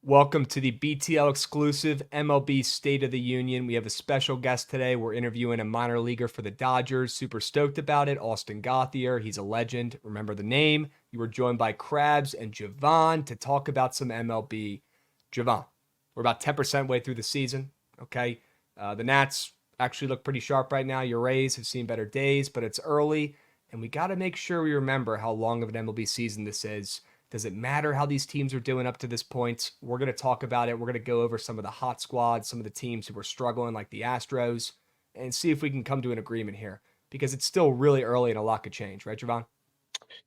Welcome to the BTL Exclusive MLB State of the Union. We have a special guest today. We're interviewing a minor leaguer for the Dodgers. Super stoked about it. Austin Gauthier. He's a legend. Remember the name. You were joined by Krabs and Jovan to talk about some MLB. Jovan, we're about 10% way through the season. Okay. The Nats actually look pretty sharp right now. Your Rays have seen better days, but it's early. And we got to make sure we remember how long of an MLB season this is. Does it matter how these teams are doing up to this point? We're going to talk about it. We're going to go over some of the hot squads, some of the teams who are struggling, like the Astros, and see if we can come to an agreement here because it's still really early and a lot could change, right, Jovan?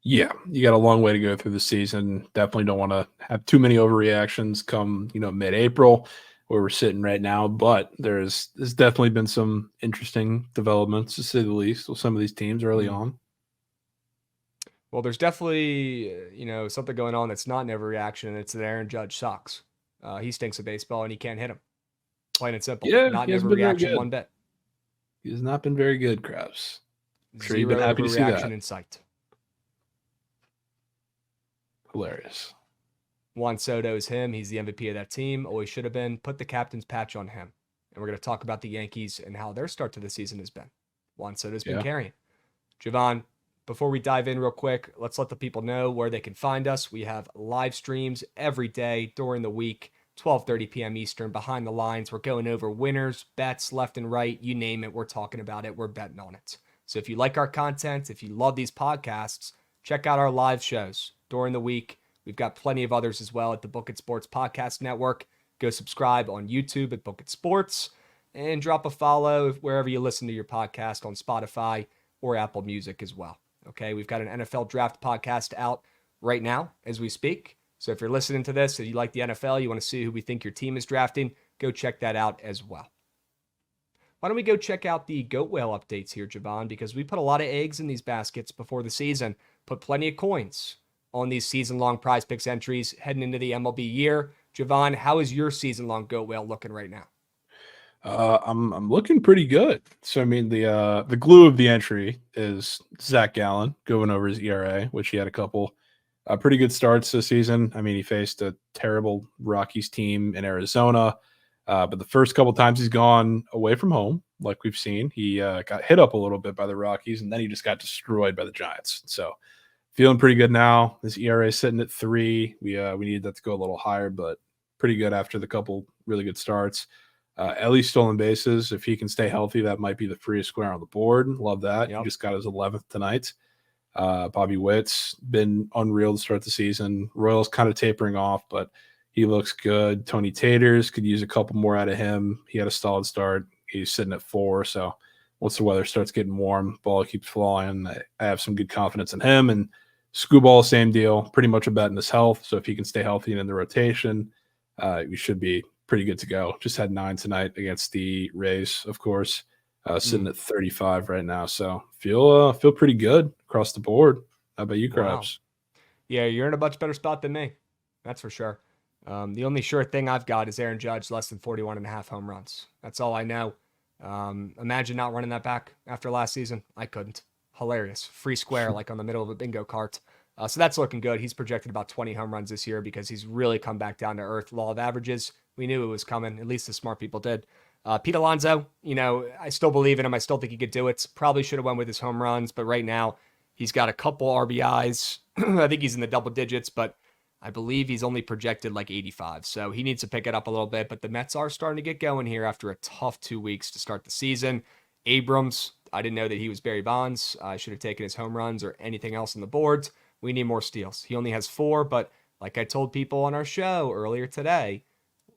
Yeah, you got a long way to go through the season. Definitely don't want to have too many overreactions come, mid-April where we're sitting right now, but there's definitely been some interesting developments, to say the least, with some of these teams early on. Well, there's definitely, something going on that's not an overreaction, and it's that Aaron Judge sucks. He stinks of baseball, and he can't hit him. Plain and simple. Yeah, Not he an hasn't been very overreaction good. one bit. He has not been very good, Krabs. I'm sure you've been Zero happy to see overreaction that. in sight. Hilarious. Juan Soto is him. He's the MVP of that team. Always should have been. Put the captain's patch on him. And we're going to talk about the Yankees and how their start to the season has been. Juan Soto's been Yeah. carrying. Jovan, before we dive in real quick, let's let the people know where they can find us. We have live streams every day during the week, 12:30 p.m. Eastern, behind the lines. We're going over winners, bets left and right. You name it, we're talking about it. We're betting on it. So if you like our content, if you love these podcasts, check out our live shows during the week. We've got plenty of others as well at the Bookit Sports Podcast Network. Go subscribe on YouTube at Bookit Sports and drop a follow wherever you listen to your podcast on Spotify or Apple Music as well. Okay, we've got an NFL draft podcast out right now as we speak. So if you're listening to this and you like the NFL, you want to see who we think your team is drafting, go check that out as well. Why don't we go check out the goat whale updates here, Jovan, because we put a lot of eggs in these baskets before the season, put plenty of coins on these season-long prize picks entries heading into the MLB year. Jovan, how is your season-long goat whale looking right now? I'm looking pretty good. So I mean the glue of the entry is Zach Gallen going over his ERA, which he had a couple pretty good starts this season. I mean, he faced a terrible Rockies team in Arizona, but the first couple times he's gone away from home, like we've seen, he got hit up a little bit by the Rockies, and then he just got destroyed by the Giants. So feeling pretty good now. His ERA is sitting at 3. We needed that to go a little higher, but pretty good after the couple really good starts. At least stolen bases. If he can stay healthy, that might be the freest square on the board. Love that. Yep. He just got his 11th tonight. Bobby Witt's been unreal to start the season. Royals kind of tapering off, but he looks good. Tony Taters could use a couple more out of him. He had a solid start. He's sitting at 4. So once the weather starts getting warm, ball keeps flying. I have some good confidence in him. And Scooball, same deal. Pretty much a bet in his health. So if he can stay healthy and in the rotation, we should be pretty good to go. Just had 9 tonight against the Rays, of course. Sitting at 35 right now. So feel pretty good across the board. How about you, Wow. Krabs? Yeah, you're in a much better spot than me. That's for sure. The only sure thing I've got is Aaron Judge less than 41 and a half home runs. That's all I know. Imagine not running that back after last season. I couldn't. Hilarious. Free square like on the middle of a bingo cart. So that's looking good. He's projected about 20 home runs this year because he's really come back down to earth. Law of averages. We knew it was coming. At least the smart people did. Pete Alonso, I still believe in him. I still think he could do it. Probably should have went with his home runs, but right now he's got a couple RBIs. I think he's in the double digits, but I believe he's only projected like 85. So he needs to pick it up a little bit. But the Mets are starting to get going here after a tough 2 weeks to start the season. Abrams, I didn't know that he was Barry Bonds. I should have taken his home runs or anything else on the boards. We need more steals. He only has 4, but like I told people on our show earlier today,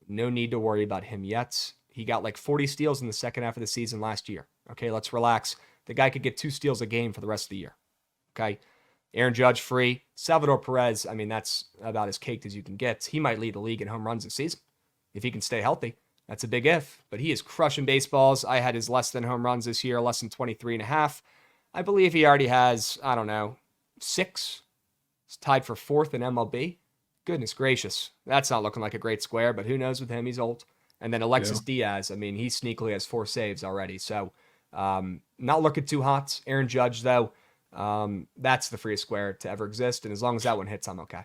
no need to worry about him yet. He got like 40 steals in the second half of the season last year. Okay, let's relax. The guy could get 2 steals a game for the rest of the year. Okay, Aaron Judge free. Salvador Perez, I mean, that's about as caked as you can get. He might lead the league in home runs this season if he can stay healthy. That's a big if, but he is crushing baseballs. I had his less than home runs this year, less than 23 and a half. I believe he already has, 6. He's tied for 4th in MLB. Goodness gracious. That's not looking like a great square, but who knows with him? He's old. And then Alexis Diaz, I mean, he sneakily has 4 saves already. So not looking too hot. Aaron Judge, though, that's the freest square to ever exist. And as long as that one hits, I'm okay.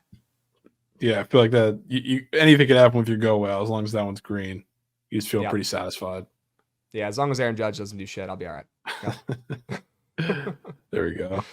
Yeah, I feel like that. Anything could happen with your go well as long as that one's green. You just feel Yep. pretty satisfied. Yeah, as long as Aaron Judge doesn't do shit, I'll be all right. Yep. There we go.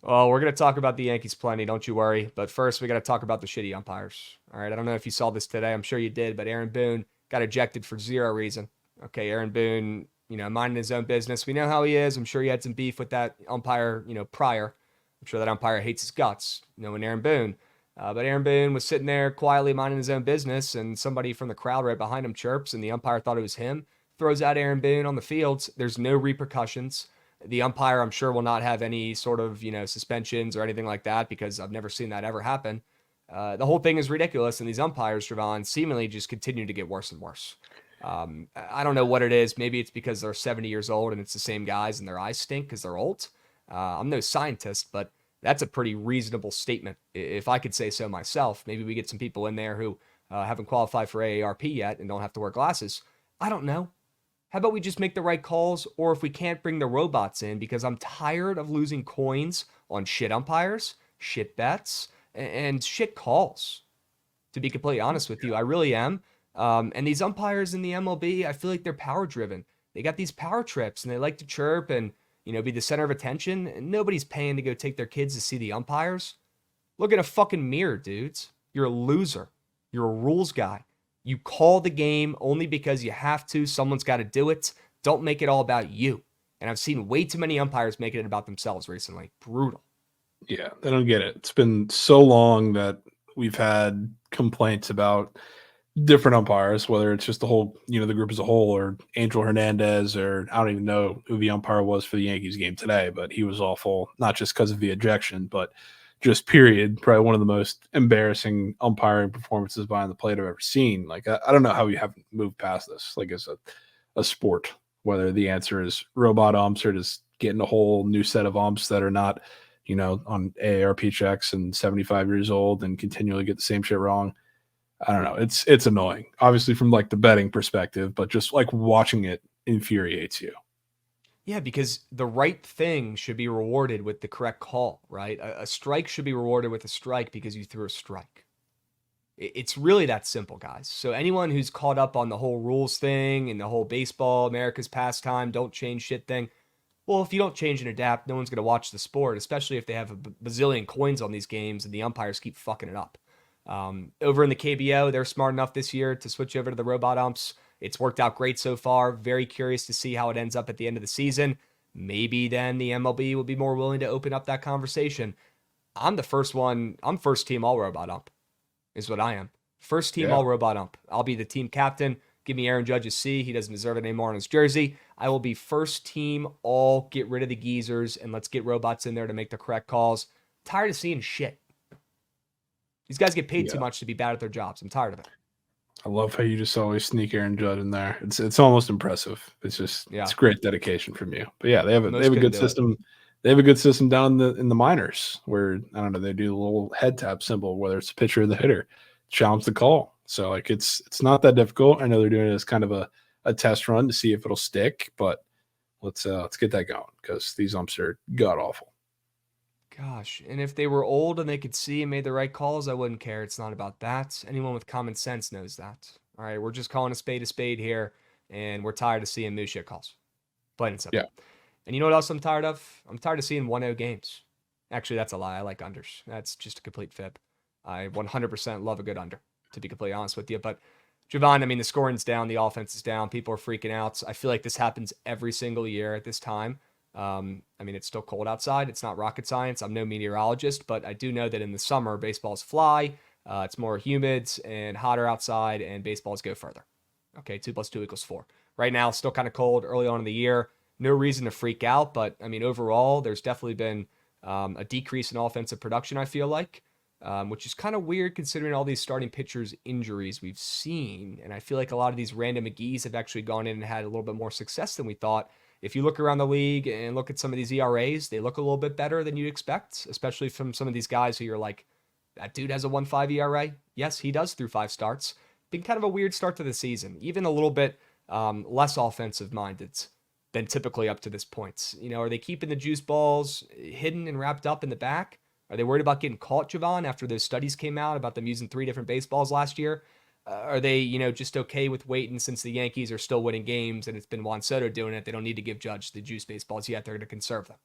Well, we're going to talk about the Yankees plenty, don't you worry. But first, we got to talk about the shitty umpires. All right, I don't know if you saw this today. I'm sure you did, but Aaron Boone got ejected for zero reason. Okay, Aaron Boone, minding his own business. We know how he is. I'm sure he had some beef with that umpire, prior. I'm sure that umpire hates his guts, knowing Aaron Boone. But Aaron Boone was sitting there quietly minding his own business, and somebody from the crowd right behind him chirps, and the umpire thought it was him. Throws out Aaron Boone on the field. There's no repercussions. The umpire, I'm sure, will not have any sort of, suspensions or anything like that because I've never seen that ever happen. The whole thing is ridiculous, and these umpires, Jovan, seemingly just continue to get worse and worse. I don't know what it is. Maybe it's because they're 70 years old and it's the same guys and their eyes stink because they're old. I'm no scientist, but that's a pretty reasonable statement, if I could say so myself. Maybe we get some people in there who haven't qualified for AARP yet and don't have to wear glasses. I don't know. How about we just make the right calls? Or if we can't bring the robots in, because I'm tired of losing coins on shit umpires, shit bets, and shit calls. To be completely honest with you, I really am. And these umpires in the MLB, I feel like they're power driven. They got these power trips and they like to chirp and, be the center of attention. And nobody's paying to go take their kids to see the umpires. Look in a fucking mirror, dudes. You're a loser. You're a rules guy. You call the game only because you have to. Someone's got to do it. Don't make it all about you. And I've seen way too many umpires making it about themselves recently. Brutal. Yeah, they don't get it. It's been so long that we've had complaints about different umpires, whether it's just the whole, the group as a whole, or Angel Hernandez, or I don't even know who the umpire was for the Yankees game today, but he was awful, not just because of the ejection, but just period. Probably one of the most embarrassing umpiring performances behind the plate I've ever seen. Like, I don't know how you haven't moved past this, like as a sport, whether the answer is robot umps or just getting a whole new set of umps that are not, on AARP checks and 75 years old and continually get the same shit wrong. I don't know. It's annoying, obviously from like the betting perspective, but just like watching it infuriates you. Yeah, because the right thing should be rewarded with the correct call, right? A strike should be rewarded with a strike because you threw a strike. It's really that simple, guys. So anyone who's caught up on the whole rules thing and the whole baseball, America's pastime, don't change shit thing, well, if you don't change and adapt, no one's going to watch the sport, especially if they have a bazillion coins on these games and the umpires keep fucking it up. Over in the KBO, they're smart enough this year to switch over to the robot umps. It's worked out great so far. Very curious to see how it ends up at the end of the season. Maybe then the MLB will be more willing to open up that conversation. I'm first team all robot ump, is what I am. First team all robot ump. I'll be the team captain. Give me Aaron Judge's C. He doesn't deserve it anymore on his jersey. I will be first team all get rid of the geezers and let's get robots in there to make the correct calls. Tired of seeing shit. These guys get paid too much to be bad at their jobs. I'm tired of it. I love how you just always sneak Aaron Judd in there. It's almost impressive. It's just it's great dedication from you. But yeah, they have a good system. They have a good system down in the minors where I don't know, they do the little head tap symbol, whether it's the pitcher or the hitter, challenge the call. So like it's not that difficult. I know they're doing it as kind of a test run to see if it'll stick, but let's get that going because these umps are god awful. Gosh, and if they were old and they could see and made the right calls, I wouldn't care. It's not about that. Anyone with common sense knows that. All right, we're just calling a spade here, and we're tired of seeing new shit calls. Plain and simple. Yeah. And you know what else I'm tired of? I'm tired of seeing 1-0 games. Actually, that's a lie. I like unders. That's just a complete fib. I 100% love a good under, to be completely honest with you. But, Jovan, I mean, the scoring's down, the offense is down, people are freaking out. I feel like this happens every single year at this time. I mean, it's still cold outside. It's not rocket science. I'm no meteorologist, but I do know that in the summer, baseballs fly. It's more humid and hotter outside, and baseballs go further. Okay, 2 + 2 = 4. Right now, still kind of cold early on in the year. No reason to freak out, but I mean, overall, there's definitely been a decrease in offensive production, I feel like, which is kind of weird considering all these starting pitchers' injuries we've seen. And I feel like a lot of these random McGees have actually gone in and had a little bit more success than we thought. If you look around the league and look at some of these ERAs, they look a little bit better than you'd expect, especially from some of these guys who you're like, that dude has a 1.5 ERA. Yes, he does through 5 starts. Been kind of a weird start to the season, even a little bit less offensive minded than typically up to this point. You know, are they keeping the juice balls hidden and wrapped up in the back? Are they worried about getting caught, Jovan, after those studies came out about them using 3 different baseballs last year? Are they, just okay with waiting since the Yankees are still winning games and it's been Juan Soto doing it? They don't need to give Judge the juice baseballs yet. They're going to conserve them.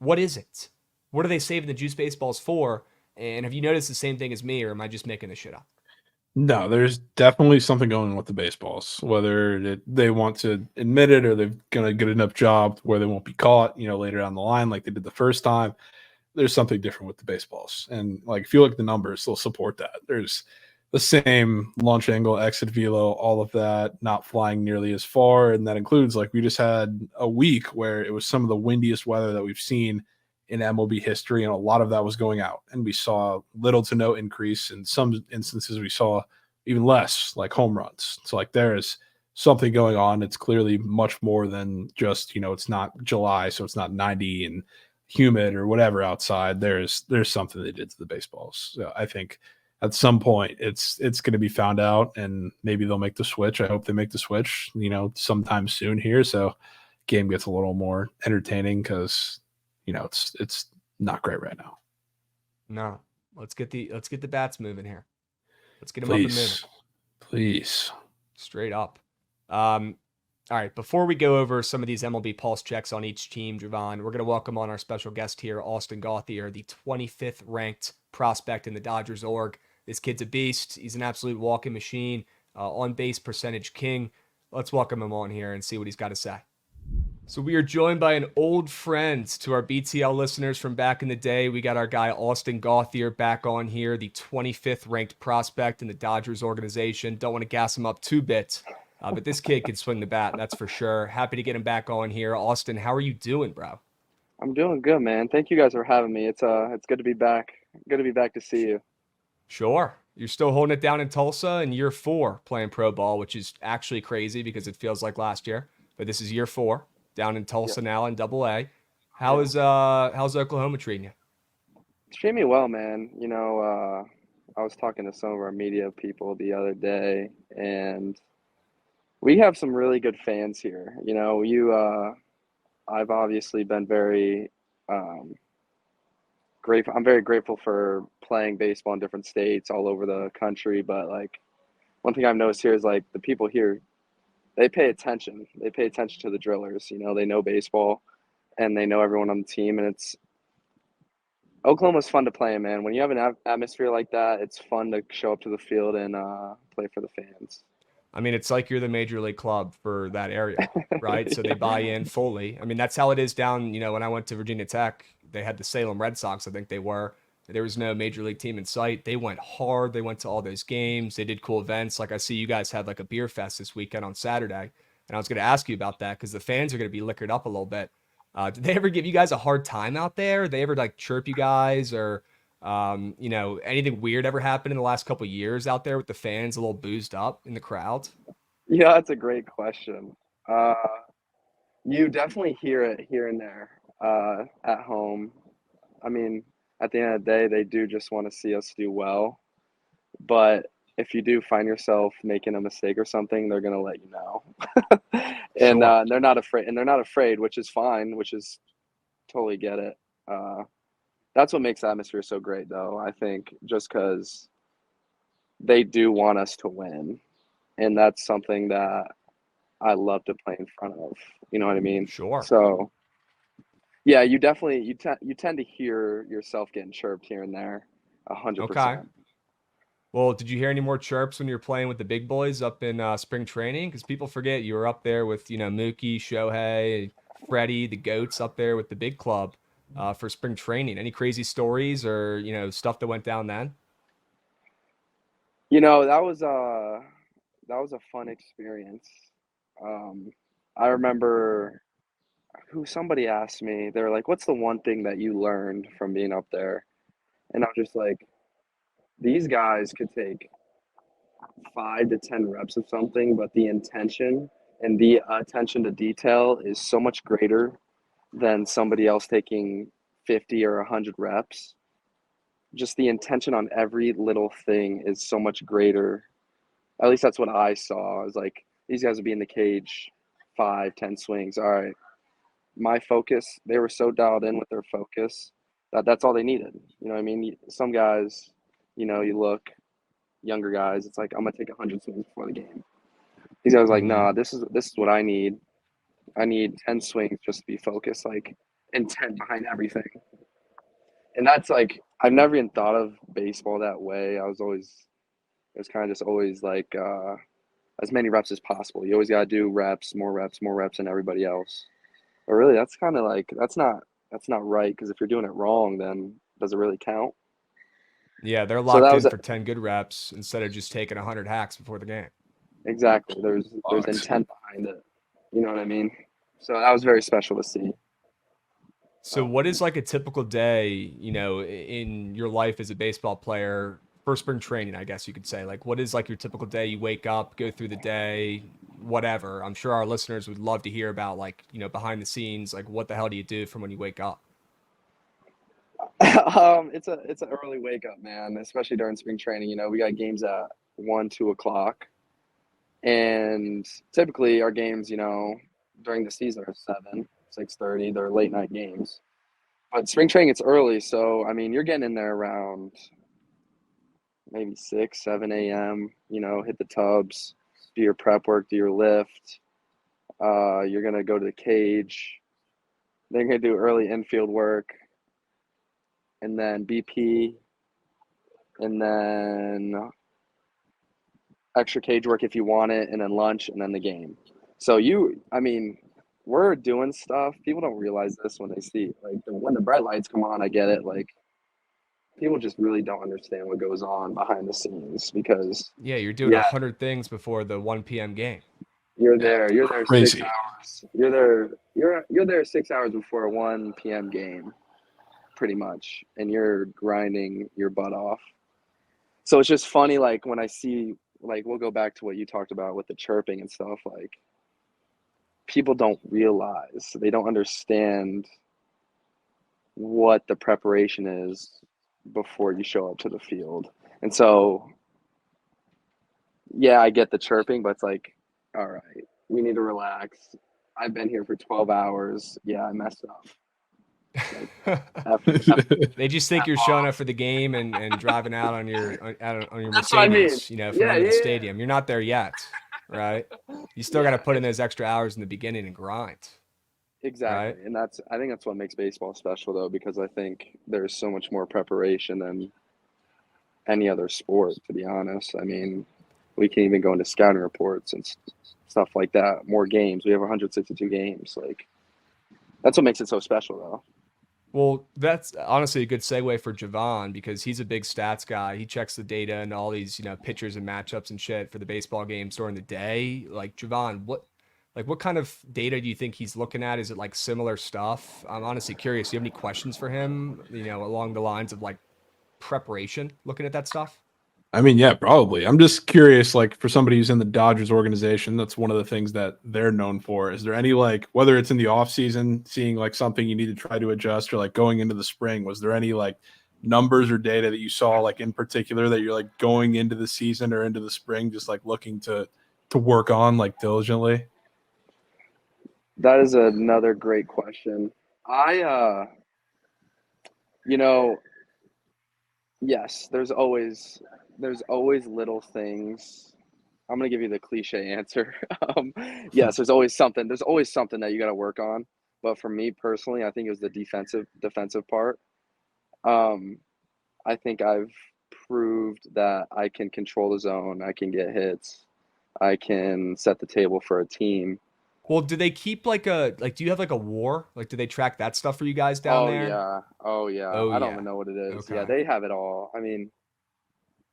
What is it? What are they saving the juice baseballs for? And have you noticed the same thing as me, or am I just making this shit up? No, there's definitely something going on with the baseballs, whether they want to admit it or they're going to get enough job where they won't be caught, later down the line like they did the first time. There's something different with the baseballs. And like, if you look at the numbers, they'll support that. There's the same launch angle, exit velo, all of that, not flying nearly as far. And that includes, like, we just had a week where it was some of the windiest weather that we've seen in MLB history, and a lot of that was going out. And we saw little to no increase. In some instances, we saw even less, like home runs. So, like, there is something going on. It's clearly much more than just, it's not July, so it's not 90 and humid or whatever outside. There's something they did to the baseballs. So I think at some point it's going to be found out, and maybe they'll make the switch. I hope they make the switch, sometime soon here, so game gets a little more entertaining, because it's not great right now. No. Let's get the bats moving here. Let's get them up and moving. Please. Straight up. All right, before we go over some of these MLB pulse checks on each team, Jovan, we're going to welcome on our special guest here, Austin Gauthier, the 25th ranked prospect in the Dodgers org. This kid's a beast. He's an absolute walking machine, on-base percentage king. Let's welcome him on here and see what he's got to say. So we are joined by an old friend to our BTL listeners from back in the day. We got our guy Austin Gauthier back on here, the 25th ranked prospect in the Dodgers organization. Don't want to gas him up two bits. But this kid can swing the bat, that's for sure. Happy to get him back on here. Austin, how are you doing, bro? I'm doing good, man. Thank you guys for having me. It's good to be back. Good to be back to see you. Sure. You're still holding it down in Tulsa in year 4 playing pro ball, which is actually crazy because it feels like last year. But this is year 4 down in Tulsa now in Double-A. How's Oklahoma treating you? It's treating me well, man. I was talking to some of our media people the other day, and we have some really good fans here. I've obviously been very grateful. I'm very grateful for playing baseball in different states all over the country. But like, one thing I've noticed here is like the people here, they pay attention. They pay attention to the drillers. They know baseball and they know everyone on the team. And Oklahoma's fun to play in, man. When you have an atmosphere like that, it's fun to show up to the field and play for the fans. I mean, it's like you're the major league club for that area, right? So they buy in fully. I mean, that's how it is down, when I went to Virginia Tech, they had the Salem Red Sox, I think they were. There was no major league team in sight. They went hard. They went to all those games. They did cool events. Like I see you guys had like a beer fest this weekend on Saturday. And I was going to ask you about that because the fans are going to be liquored up a little bit. Did they ever give you guys a hard time out there? Did they ever like chirp you guys, or anything weird ever happened in the last couple of years out there with the fans a little boozed up in the crowd? Yeah, that's a great question. You definitely hear it here and there at home. I mean, at the end of the day, they do just want to see us do well. But if you do find yourself making a mistake or something, they're gonna let you know. And Sure. they're not afraid. And they're not afraid, which is fine. Which is totally get it. That's what makes the atmosphere so great, though. I think just because they do want us to win, and that's something that I love to play in front of. You know what I mean? Sure. So yeah, you definitely you tend to hear yourself getting chirped here and there, Okay. 100%. Well, did you hear any more chirps when you were playing with the big boys up in spring training? Because people forget you were up there with, Mookie, Shohei, Freddie, the GOATs up there with the big club for spring training. Any crazy stories or, stuff that went down then? That was a fun experience. I remember somebody asked me, they were like, "What's the one thing that you learned from being up there?" And I'm just like, these guys could take 5 to 10 reps of something, but the intention and the attention to detail is so much greater than somebody else taking 50 or 100 reps. Just the intention on every little thing is so much greater. At least that's what I saw. I was like, these guys would be in the cage 5, 10 swings. All right. My focus, they were so dialed in with their focus That's all they needed. You know what I mean? Some guys, you look, younger guys, it's like, I'm gonna take 100 swings before the game. These guys are like, Mhm. nah, this is what I need. I need 10 swings just to be focused, like intent behind everything. And that's like, I've never even thought of baseball that way. It was kind of just always like as many reps as possible. You always got to do reps, more reps than everybody else. But really, that's kind of like, that's not right, because if you're doing it wrong, then does it really count? Yeah, they're So locked that in was for 10 good reps instead of just taking 100 hacks before the game. exactly, there's Bucks. intent behind it. You know what I mean? So that was very special to see. So what is like a typical day, in your life as a baseball player for spring training, I guess you could say? Like, what is like your typical day? You wake up, go through the day, whatever. I'm sure our listeners would love to hear about, like, behind the scenes, like what the hell do you do from when you wake up? It's an early wake up, man, especially during spring training. We got games at 1, 2 o'clock, and typically our games, during the season are 7, 6:30. They're late night games, but spring training it's early, so I mean you're getting in there around maybe 6, 7 a.m. Hit the tubs, do your prep work, do your lift. You're gonna go to the cage. Then you're gonna do early infield work, and then BP, and then extra cage work if you want it, and then lunch, and then the game. So I mean, we're doing stuff. People don't realize this when they see, like, when the bright lights come on, I get it. Like, people just really don't understand what goes on behind the scenes, because, Yeah, you're doing yeah, 100 things before the 1 p.m. game. you're there six Crazy. hours. You're there 6 hours before a 1 p.m. game, pretty much, and you're grinding your butt off. So it's just funny, like, when I see, like, we'll go back to what you talked about with the chirping and stuff, like, people don't realize, they don't understand what the preparation is before you show up to the field. And so, yeah, I get the chirping, but it's like, all right, we need to relax. I've been here for 12 hours. Yeah, I messed up. Like, F, F, They just think F you're showing up off. for the game and driving out on your That's what I mean. Mercedes, from Yeah, under the yeah, stadium. You're not there yet, right? You still got yeah. to put in those extra hours in the beginning and grind, Exactly. right? And I think that's what makes baseball special, though, because I think there's so much more preparation than any other sport, to be honest. I mean, we can even go into scouting reports and stuff like that. More games. We have 162 games. Like, that's what makes it so special, though. Well, that's honestly a good segue for Jovan because he's a big stats guy. He checks the data and all these, pitchers and matchups and shit for the baseball games during the day. Like Jovan, what kind of data do you think he's looking at? Is it like similar stuff? I'm honestly curious. Do you have any questions for him, along the lines of like preparation, looking at that stuff? I mean, yeah, probably. I'm just curious, like for somebody who's in the Dodgers organization, that's one of the things that they're known for. Is there any like whether it's in the off season, seeing like something you need to try to adjust, or like going into the spring, was there any like numbers or data that you saw like in particular that you're like going into the season or into the spring, just like looking to work on like diligently? That is another great question. I, you know, yes, there's always little things. I'm gonna give you the cliche answer. Um, yes, there's always something that you got to work on. But for me personally, I think it was the defensive part. Um, I think I've proved that I can control the zone. I can get hits. I can set the table for a team. Well, do they keep do you have like a war? Like, do they track that stuff for you guys down Oh there? yeah, oh yeah. Oh I don't yeah. even know what it is. Yeah, Okay. they have it all. I mean,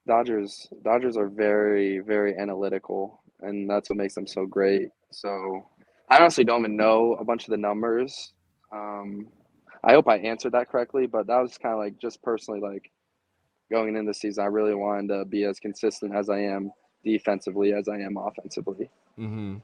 Dodgers are very, very analytical, and that's what makes them so great. So I honestly don't even know a bunch of the numbers. Um, I hope I answered that correctly, but that was kind of like just personally, like, going into the season, I really wanted to be as consistent as I am defensively as I am offensively. Mm-hmm.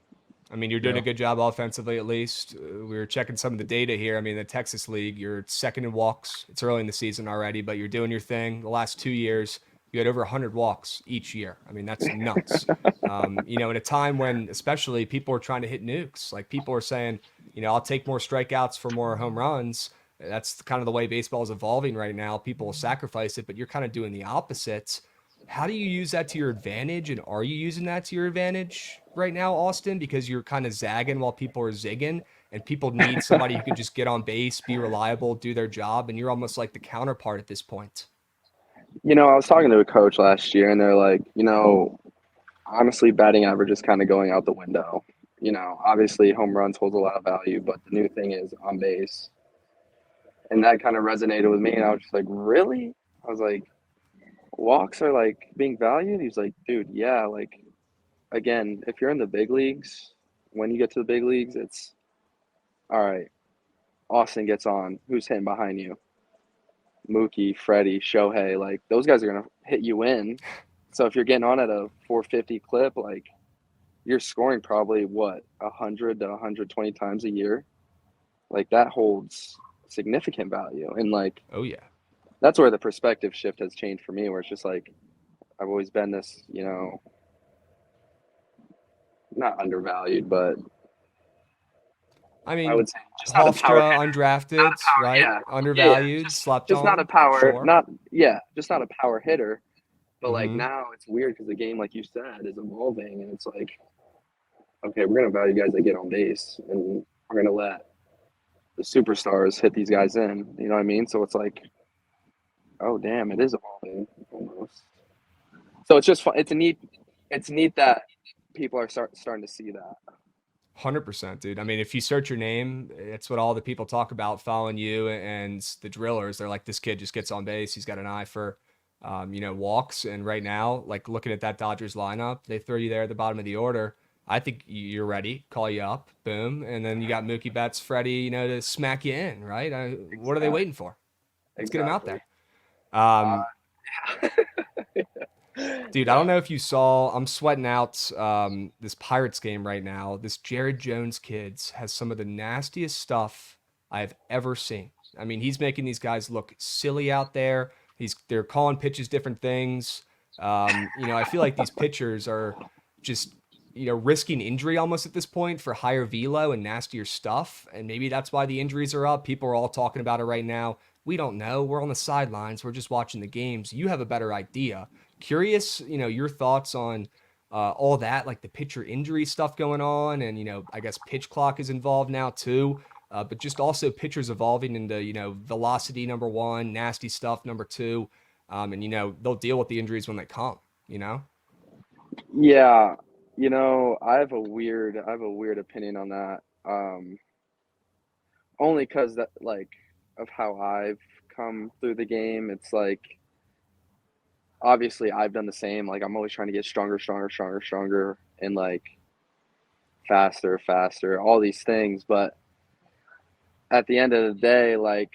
I mean, you're doing a Yeah. good job offensively, at least. We were checking some of the data here. I mean, the Texas League, you're second in walks. It's early in the season already, but you're doing your thing. The last 2 years, you had over 100 walks each year. I mean, that's nuts. In a time when, especially, people are trying to hit nukes. Like, people are saying, I'll take more strikeouts for more home runs. That's kind of the way baseball is evolving right now. People will sacrifice it, but you're kind of doing the opposite. How do you use that to your advantage? And are you using that to your advantage right now, Austin? Because you're kind of zagging while people are zigging, and people need somebody who can just get on base, be reliable, do their job. And you're almost like the counterpart at this point. I was talking to a coach last year, and they're like, honestly, batting average is kind of going out the window. Obviously, home runs hold a lot of value, but the new thing is on base. And that kind of resonated with me, and I was just like, really? I was like, walks are like being valued? He's like, dude, yeah, like, again, if you're in the big leagues, when you get to the big leagues, it's all right. Austin gets on. Who's hitting behind you? Mookie, Freddie, Shohei. Like those guys are gonna hit you in. So if you're getting on at a 450 clip, like you're scoring probably what 100 to 120 times a year. Like that holds significant value, and like Oh, yeah. that's where the perspective shift has changed for me. Where it's just like I've always been this, not undervalued, but I I mean, would say just not a power Hofstra, hitter. Not a undrafted, power, right? yeah. Undervalued, slept Just not a on. power, Sure. just not a power hitter. But like Mm-hmm. now it's weird because the game, like you said, is evolving, and it's like, okay, we're gonna value guys that get on base, and we're gonna let the superstars hit these guys in. You know what I mean? So it's like, oh damn, it is evolving almost. So it's just fun. It's neat that people are starting to see that. 100%, dude. I mean, if you search your name, it's what all the people talk about following you and the drillers. They're like, this kid just gets on base. He's got an eye for, walks. And right now, like looking at that Dodgers lineup, they throw you there at the bottom of the order. I think you're ready. Call you up, boom, and then you got Mookie Betts, Freddie, to smack you in, right? What are they waiting for? Let's get him out Exactly. there. Um, Dude, I don't Yeah. know if you saw, I'm sweating out this Pirates game right now. This Jared Jones kids has some of the nastiest stuff I've ever seen. I mean, he's making these guys look silly out there. They're calling pitches different things. I feel like these pitchers are just, risking injury almost at this point for higher velo and nastier stuff. And maybe that's why the injuries are up. People are all talking about it right now. We don't know. We're on the sidelines. We're just watching the games. You have a better idea. Curious, your thoughts on all that, like the pitcher injury stuff going on, and I guess pitch clock is involved now too. But just also pitchers evolving into velocity number one, nasty stuff number two, and they'll deal with the injuries when they come. Yeah, I have a weird opinion on that. Only because that like of how I've come through the game. It's like obviously I've done the same. Like I'm always trying to get stronger, stronger, stronger, stronger, and like faster, faster, all these things. But at the end of the day, like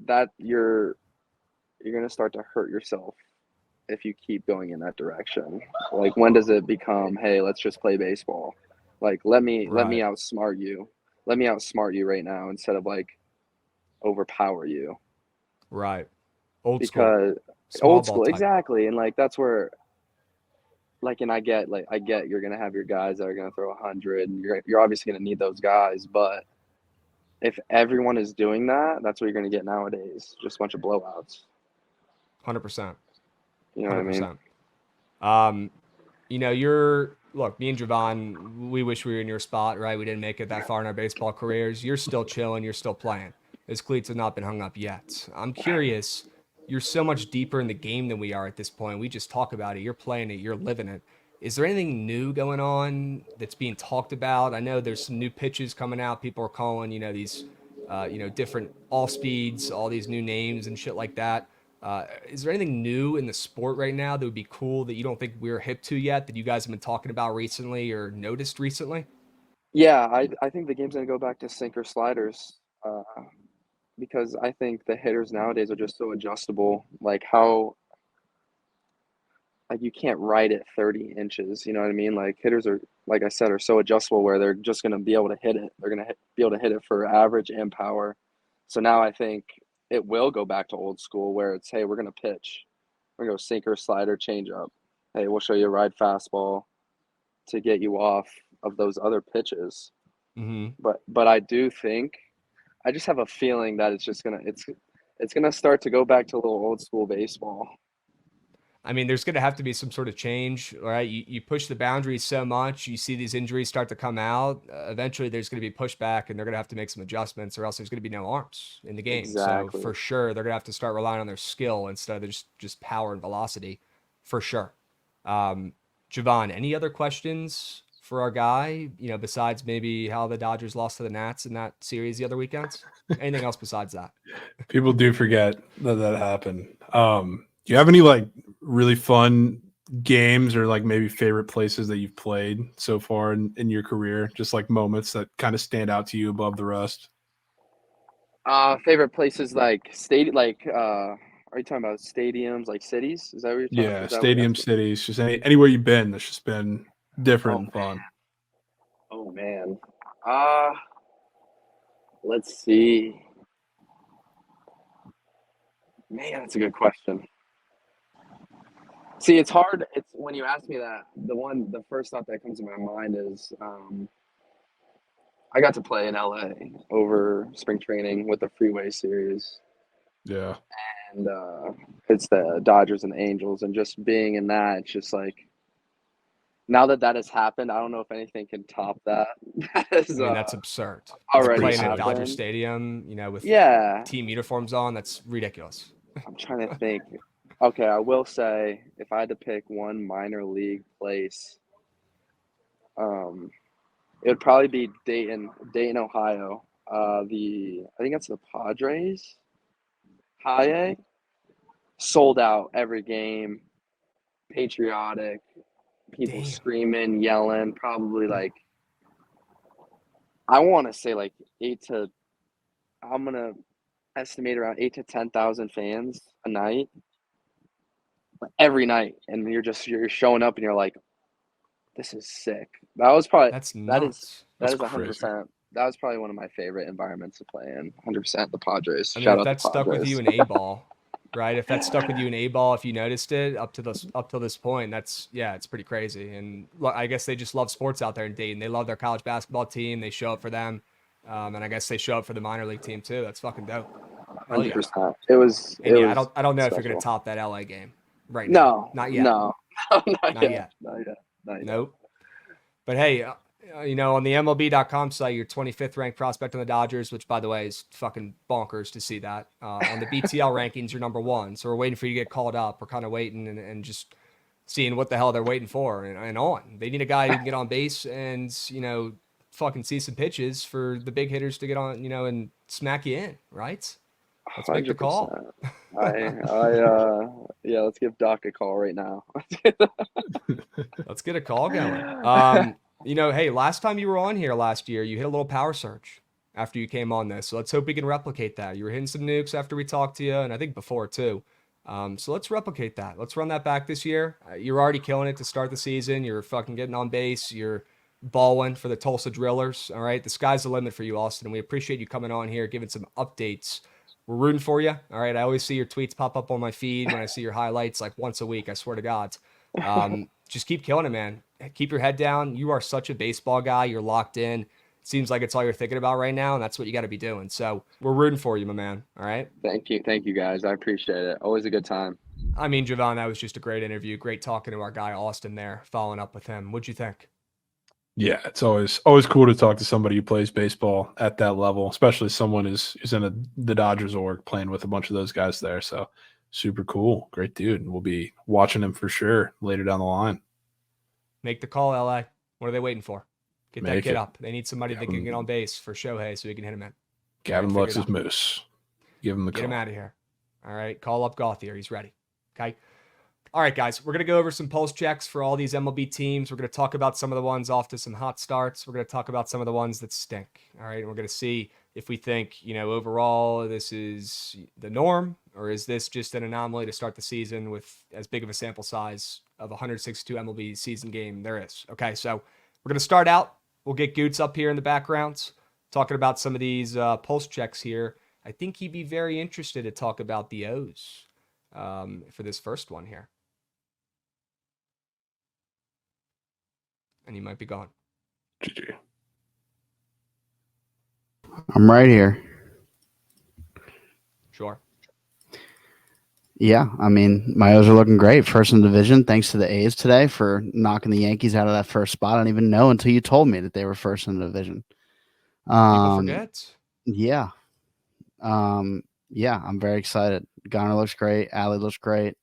that you're gonna start to hurt yourself if you keep going in that direction. Like when does it become, hey, let's just play baseball? Like let me Right, outsmart you. Let me outsmart you right now instead of like overpower you. right. Old school, Because small old ball school, type. exactly. And like that's where and I get you're gonna have your guys that are gonna throw 100 and you're obviously gonna need those guys, but if everyone is doing that, that's what you're gonna get nowadays. Just a bunch of blowouts. 100%, You know what I mean? 100%. Look, me and Jovan, we wish we were in your spot, right? We didn't make it that far in our baseball careers. You're still chilling, you're still playing. His cleats have not been hung up yet. I'm curious, you're so much deeper in the game than we are at this point. We just talk about it. You're playing it, you're living it. Is there anything new going on that's being talked about? I know there's some new pitches coming out. People are calling, these, different all speeds, all these new names and shit like that. Is there anything new in the sport right now that would be cool that you don't think we're hip to yet that you guys have been talking about recently or noticed recently? Yeah, I think the game's gonna go back to sinker sliders. Because I think the hitters nowadays are just so adjustable. Like how like you can't ride it 30 inches. You know what I mean? Like hitters are, like I said, are so adjustable where they're just going to be able to hit it. They're going to be able to hit it for average and power. So now I think it will go back to old school where it's, hey, we're going to pitch. We're going to go sinker, slider, change up. Hey, we'll show you a ride fastball to get you off of those other pitches. Mm-hmm. But I do think I just have a feeling that it's gonna start to go back to a little old school baseball. I mean, there's going to have to be some sort of change, right? You push the boundaries so much, you see these injuries start to come out. Eventually, there's going to be pushback, and they're going to have to make some adjustments, or else there's going to be no arms in the game. So Exactly. for sure, they're going to have to start relying on their skill instead of just power and velocity, for sure. Jovan, any other questions for our guy? Besides maybe how the Dodgers lost to the Nats in that series the other weekends. Anything else besides that? People do forget that happened. Do you have any like really fun games or like maybe favorite places that you've played so far in your career? Just like moments that kind of stand out to you above the rest? Favorite places like are you talking about stadiums like cities? Is that what you're talking? Yeah, Is that what you're stadium asking? cities, just anywhere you've been that's just been different Oh and fun. oh man. Uh let's see. Man, that's a good question. See, it's hard. It's when you ask me that, the first thought that comes to my mind is I got to play in LA over spring training with the Freeway Series, Yeah. and it's the Dodgers and Angels, and just being in that, it's just like now that has happened, I don't know if anything can top that. That I is mean, that's absurd. already Playing in Dodger happened. Stadium, with Yeah, team uniforms on, that's ridiculous. I'm trying to think. Okay, I will say if I had to pick one minor league place, um, it would probably be Dayton, Ohio. I think that's the Padres. High A, sold out every game, patriotic, people Damn. screaming, yelling, probably like I want to say like I'm gonna estimate around 8 to 10,000 fans a night, every night, and you're showing up and you're like, this is sick. That's That is nuts. that That's is crazy. 100%. That was probably one of my favorite environments to play in. 100% the Padres. I mean, Shout if out the that stuck with you Padres. in A ball, right? If that stuck with you in A ball, if you noticed it up till this point, it's pretty crazy. And look, I guess they just love sports out there in Dayton. They love their college basketball team. They show up for them, and I guess they show up for the minor league team too. That's fucking dope. Hell yeah. 100%. It was And yeah, was I don't know if you're gonna special. top that LA game right now. No, Not yet. no, not Not yet, yet. not yet, not yet. Nope. But hey, on the MLB.com site, you're 25th ranked prospect on the Dodgers, which by the way is fucking bonkers to see that. On the BTL rankings, you're number one. So we're waiting for you to get called up. We're kind of waiting and just seeing what the hell they're waiting for and on. They need a guy who can get on base and, fucking see some pitches for the big hitters to get on, and smack you in, right? Let's make the call. 100%. Yeah, let's give Doc a call right now. Let's get a call going. Hey, last time you were on here last year, you hit a little power surge after you came on this. So let's hope we can replicate that. You were hitting some nukes after we talked to you, and I think before too. So let's replicate that. Let's run that back this year. You're already killing it to start the season. You're fucking getting on base. You're balling for the Tulsa Drillers. All right, the sky's the limit for you, Austin. And we appreciate you coming on here, giving some updates. We're rooting for you. All right, I always see your tweets pop up on my feed when I see your highlights like once a week. I swear to God. Just keep killing it, man. Keep your head down. You are such a baseball guy. You're locked in. Seems like it's all you're thinking about right now, and that's what you got to be doing. So we're rooting for you, my man. All right. Thank you, guys. I appreciate it. Always a good time. I mean, Jovan, that was just a great interview. Great talking to our guy Austin there, following up with him. What'd you think? Yeah, it's always cool to talk to somebody who plays baseball at that level, especially someone who's in the Dodgers org playing with a bunch of those guys there. So super cool. Great dude. And we'll be watching him for sure later down the line. Make the call, LA. What are they waiting for? Get that Make kid it. up. They need somebody that can get on base for Shohei so he can hit him in. Gavin All right, Lux's moose. Give him the Get call. him out of here. All right. Call up Gauthier. He's ready. Okay. All right, guys. We're going to go over some pulse checks for all these MLB teams. We're going to talk about some of the ones off to some hot starts. We're going to talk about some of the ones that stink. All right. And we're going to see if we think, overall this is the norm, or is this just an anomaly to start the season with as big of a sample size of 162 MLB season game there is. Okay. So we're going to start out. We'll get Goots up here in the background talking about some of these pulse checks here. I think he'd be very interested to talk about the O's for this first one here. And he might be gone. GG. I'm right here. Yeah, I mean, my O's are looking great. First in the division, thanks to the A's today for knocking the Yankees out of that first spot. I didn't even know until you told me that they were first in the division. People Um, forget. yeah, yeah, I'm very excited. Garner looks great. Alley looks great.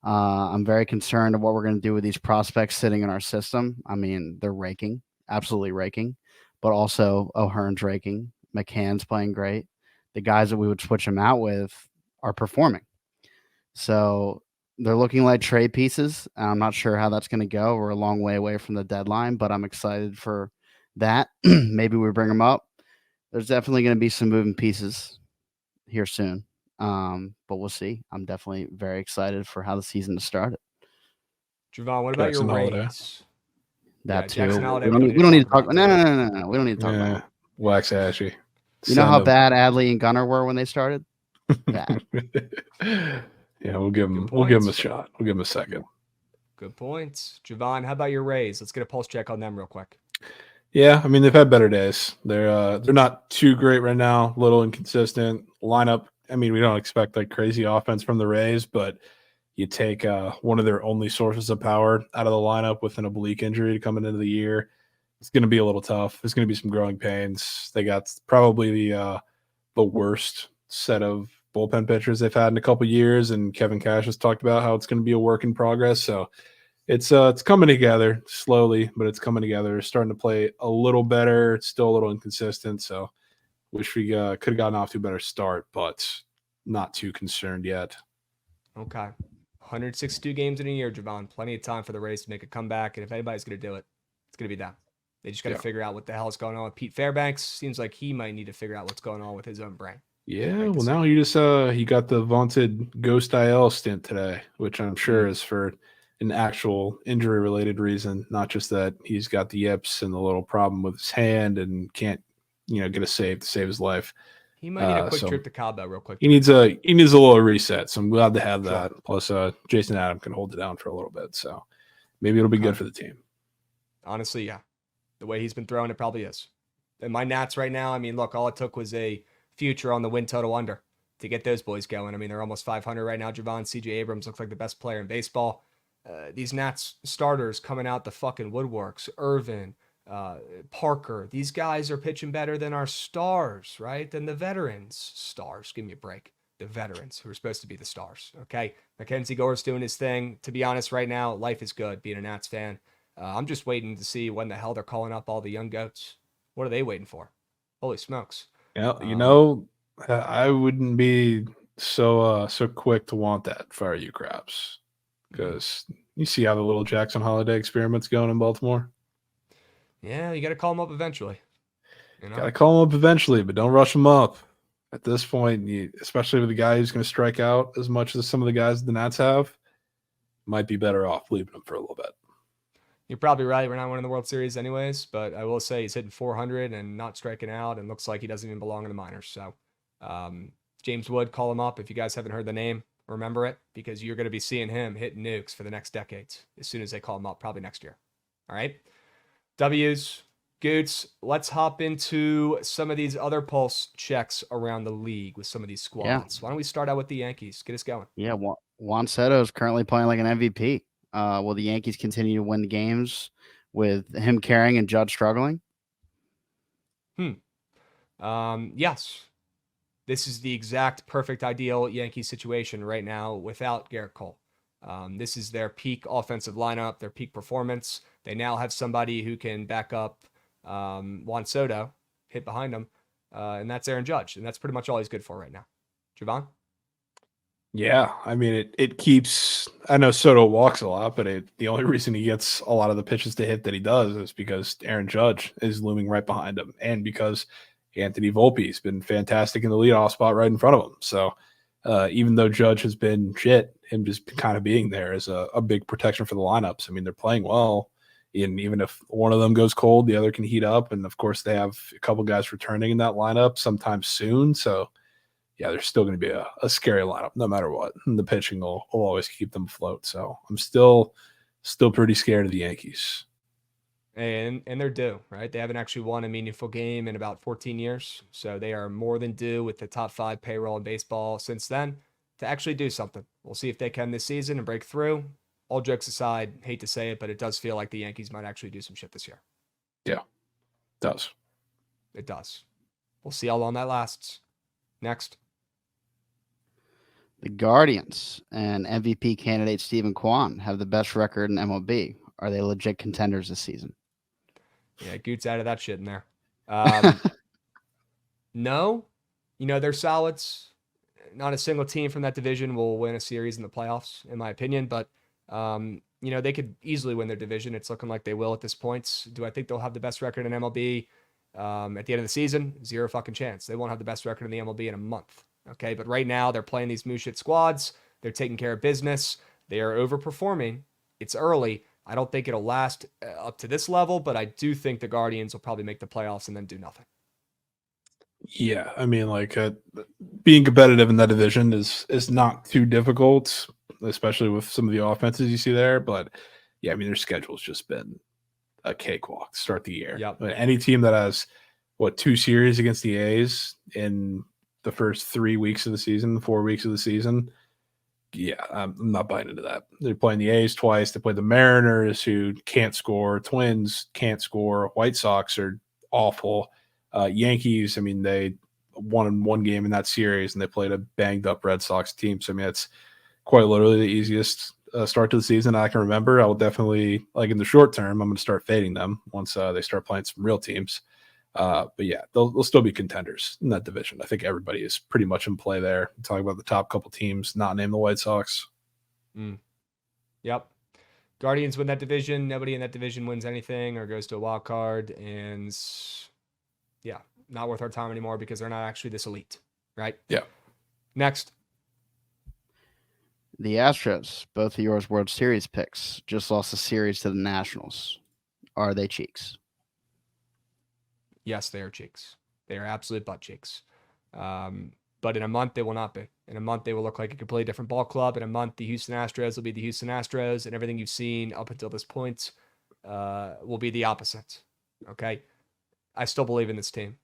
I'm very concerned of what we're going to do with these prospects sitting in our system. I mean, they're raking, absolutely raking, but also O'Hearn's raking. McCann's playing great. The guys that we would switch them out with are performing. So they're looking like trade pieces. I'm not sure how that's going to go. We're a long way away from the deadline, but I'm excited for that. Maybe we bring them up. There's definitely going to be some moving pieces here soon. But we'll see. I'm definitely very excited for how the season has started. Javon, what about your Jackson Holiday. Rays? That Jackson too. Holiday. We don't need to talk. No, no, no, no, no. We don't need to talk about Yeah, him. wax ashy. You know how Send him. bad Adley and Gunnar were when they started? Bad. Yeah, we'll give him a points. shot. We'll give him a second. Good points. Javon, how about your Rays? Let's get a pulse check on them real quick. Yeah, I mean they've had better days. They're not too great right now. A little inconsistent lineup. I mean, we don't expect like crazy offense from the Rays, but you take one of their only sources of power out of the lineup with an oblique injury coming into the year. It's going to be a little tough. There's going to be some growing pains. They got probably the worst set of bullpen pitchers they've had in a couple years, and Kevin Cash has talked about how it's going to be a work in progress. So it's coming together slowly, but it's coming together. It's starting to play a little better. It's still a little inconsistent, so wish we could have gotten off to a better start, but not too concerned yet. Okay. 162 games in a year, Javon. Plenty of time for the Rays to make a comeback, and if anybody's going to do it, it's going to be them. They just got to figure out what the hell's going on with Pete Fairbanks. Seems like he might need to figure out what's going on with his own brain. Yeah, well, now he got the vaunted Ghost IL stint today, which I'm sure is for an actual injury related reason, not just that he's got the yips and the little problem with his hand and can't, get a save to save his life. He might need a quick trip to Cabo real quick. He needs a little reset, so I'm glad to have that. Sure. Plus, Jason Adam can hold it down for a little bit, so maybe it'll be good for the team. Honestly, yeah, the way he's been throwing, it probably is. And my Nats right now, I mean, look, all it took was a future on the win total under to get those boys going. I mean, they're almost 500 right now. Javon, CJ Abrams looks like the best player in baseball. These Nats starters coming out the fucking woodworks. Irvin, Parker. These guys are pitching better than our stars, right? Than the veterans. Stars, give me a break. The veterans who are supposed to be the stars, okay? Mackenzie Gore's doing his thing. To be honest, right now, life is good being a Nats fan. I'm just waiting to see when the hell they're calling up all the young goats. What are they waiting for? Holy smokes. Yeah, I wouldn't be so quick to want that if I were you, Craps, because you see how the little Jackson Holiday experiment's going in Baltimore. Yeah, you got to call him up eventually. Got to call him up eventually, but don't rush him up. At this point, especially with the guy who's going to strike out as much as some of the guys the Nats have, might be better off leaving him for a little bit. You're probably right. We're not winning the World Series anyways, but I will say he's hitting 400 and not striking out and looks like he doesn't even belong in the minors. So James Wood, call him up. If you guys haven't heard the name, remember it, because you're going to be seeing him hit nukes for the next decades as soon as they call him up, probably next year. All right. W's, Goots, let's hop into some of these other pulse checks around the league with some of these squads. Yeah. Why don't we start out with the Yankees? Get us going. Yeah, Juan Soto is currently playing like an MVP. Will the Yankees continue to win the games with him carrying and Judge struggling? Yes. This is the exact perfect ideal Yankees situation right now without Garrett Cole. This is their peak offensive lineup, their peak performance. They now have somebody who can back up Juan Soto, hit behind him, and that's Aaron Judge. And that's pretty much all he's good for right now. Jovan? Yeah, I mean, it keeps – I know Soto walks a lot, but the only reason he gets a lot of the pitches to hit that he does is because Aaron Judge is looming right behind him and because Anthony Volpe's been fantastic in the leadoff spot right in front of him. So even though Judge has been shit, him just kind of being there is a big protection for the lineups. I mean, they're playing well. And even if one of them goes cold, the other can heat up. And, of course, they have a couple guys returning in that lineup sometime soon. So, yeah, there's still going to be a scary lineup no matter what. And the pitching will always keep them afloat. So I'm still pretty scared of the Yankees. And they're due, right? They haven't actually won a meaningful game in about 14 years. So they are more than due with the top 5 payroll in baseball since then. to actually do something. We'll see if they can this season and break through. All jokes aside, hate to say it, but it does feel like the Yankees might actually do some shit this year. Yeah, it does. It does. We'll see how long that lasts. Next. The Guardians and MVP candidate Stephen Kwan have the best record in MLB. Are they legit contenders this season? Yeah, Goots out of that shit in there. No. They're solids. Not a single team from that division will win a series in the playoffs, in my opinion. But, they could easily win their division. It's looking like they will at this point. Do I think they'll have the best record in MLB at the end of the season? Zero fucking chance. They won't have the best record in the MLB in a month. Okay, but right now they're playing these mooshit squads. They're taking care of business. They are overperforming. It's early. I don't think it'll last up to this level, but I do think the Guardians will probably make the playoffs and then do nothing. Yeah, I mean, being competitive in that division is not too difficult, especially with some of the offenses you see there. But yeah, I mean, their schedule's just been a cakewalk to start the year. Yep. Any team that has 2 series against the A's in the first 3 weeks of the season, 4 weeks of the season, yeah, I'm not buying into that. They're playing the A's twice. They play the Mariners, who can't score. Twins can't score. White Sox are awful. Yankees, I mean, they won 1 game in that series, and they played a banged-up Red Sox team. So, I mean, it's quite literally the easiest start to the season I can remember. I will definitely, in the short term, I'm going to start fading them once they start playing some real teams. But yeah, they'll still be contenders in that division. I think everybody is pretty much in play there. Talking about the top couple teams, not named the White Sox. Yep. Guardians win that division. Nobody in that division wins anything or goes to a wild card. And yeah, not worth our time anymore because they're not actually this elite, right? Yeah. Next. The Astros, both of yours World Series picks, just lost a series to the Nationals. Are they cheeks? Yes, they are cheeks. They are absolute butt cheeks. But in a month, they will not be. In a month, they will look like a completely different ball club. In a month, the Houston Astros will be the Houston Astros, and everything you've seen up until this point will be the opposite. Okay? I still believe in this team.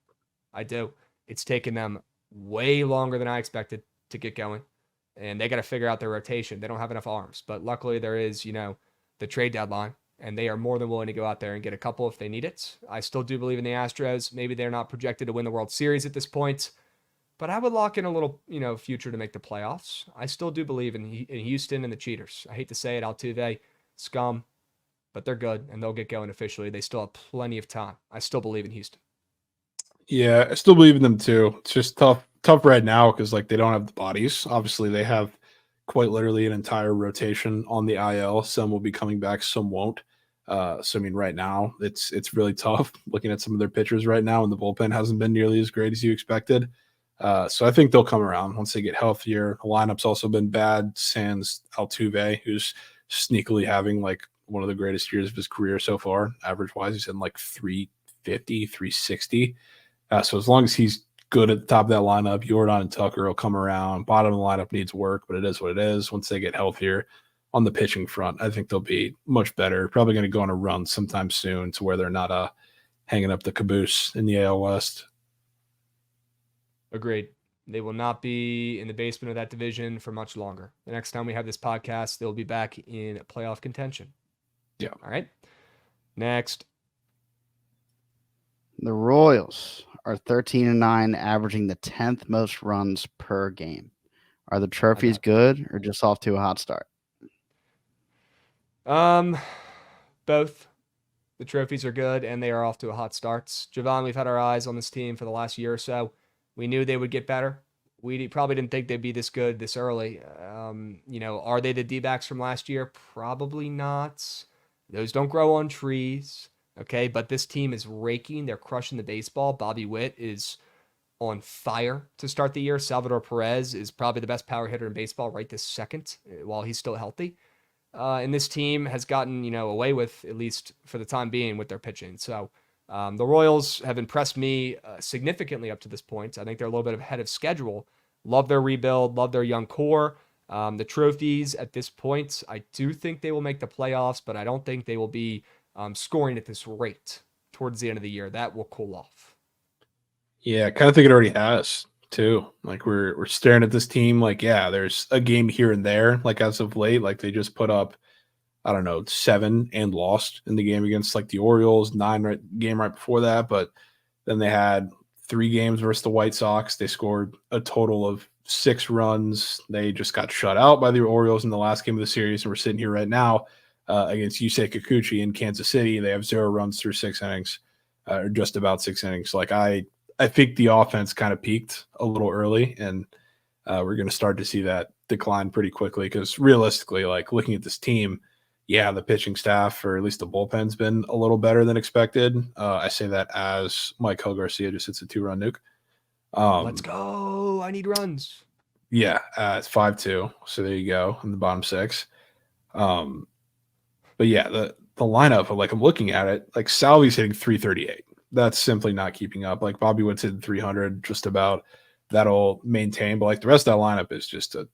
I do. It's taken them way longer than I expected to get going, and they got to figure out their rotation. They don't have enough arms, but luckily there is, the trade deadline, and they are more than willing to go out there and get a couple if they need it. I still do believe in the Astros. Maybe they're not projected to win the World Series at this point, but I would lock in a little, future to make the playoffs. I still do believe in Houston and the cheaters. I hate to say it, Altuve, scum, but they're good, and they'll get going officially. They still have plenty of time. I still believe in Houston. Yeah, I still believe in them too. It's just tough right now because they don't have the bodies. Obviously, they have quite literally an entire rotation on the IL. Some will be coming back, some won't. So I mean, right now it's really tough looking at some of their pitchers right now, and the bullpen hasn't been nearly as great as you expected. So I think they'll come around once they get healthier. The lineup's also been bad. Sans Altuve, who's sneakily having one of the greatest years of his career so far, average wise, he's in 350, 360. So as long as he's good at the top of that lineup, Jordan and Tucker will come around. Bottom of the lineup needs work, but it is what it is. Once they get healthier on the pitching front, I think they'll be much better. Probably going to go on a run sometime soon to where they're not hanging up the caboose in the AL West. Agreed. They will not be in the basement of that division for much longer. The next time we have this podcast, they'll be back in playoff contention. Yeah. All right. Next. The Royals are 13-9, averaging the 10th most runs per game. Are the trophies good or just off to a hot start? Both. The trophies are good and they are off to a hot start. Jovan, we've had our eyes on this team for the last year or so. We knew they would get better. We probably didn't think they'd be this good this early. Are they the D-backs from last year? Probably not. Those don't grow on trees. Okay, but this team is raking. They're crushing the baseball. Bobby Witt is on fire to start the year. Salvador Perez is probably the best power hitter in baseball right this second while he's still healthy. And this team has gotten, away with, at least for the time being, with their pitching. So the Royals have impressed me significantly up to this point. I think they're a little bit ahead of schedule. Love their rebuild. Love their young core. The trophies at this point, I do think they will make the playoffs, but I don't think they will be scoring at this rate towards the end of the year. That will cool off. Yeah, I kind of think it already has, too. Like we're staring at this team. Like, yeah, there's a game here and there. Like as of late, like they just put up, I don't know, 7 and lost in the game against like the Orioles, 9 game right before that. But then they had 3 games versus the White Sox. They scored a total of 6 runs. They just got shut out by the Orioles in the last game of the series. And we're sitting here right now against Yusei Kikuchi in Kansas City. They have 0 runs through 6 innings, or just about 6 innings. Like I think the offense kind of peaked a little early, and we're going to start to see that decline pretty quickly because realistically, like looking at this team, yeah, the pitching staff, or at least the bullpen's been a little better than expected. I say that as Mike Garcia just hits a 2-run nuke. Let's go. I need runs. Yeah, it's 5-2. So there you go in the bottom 6. But yeah, the lineup, like I'm looking at it, like Salvi's hitting 338. That's simply not keeping up. Like Bobby Witt's hitting 300, just about. That'll maintain. But like the rest of that lineup is just a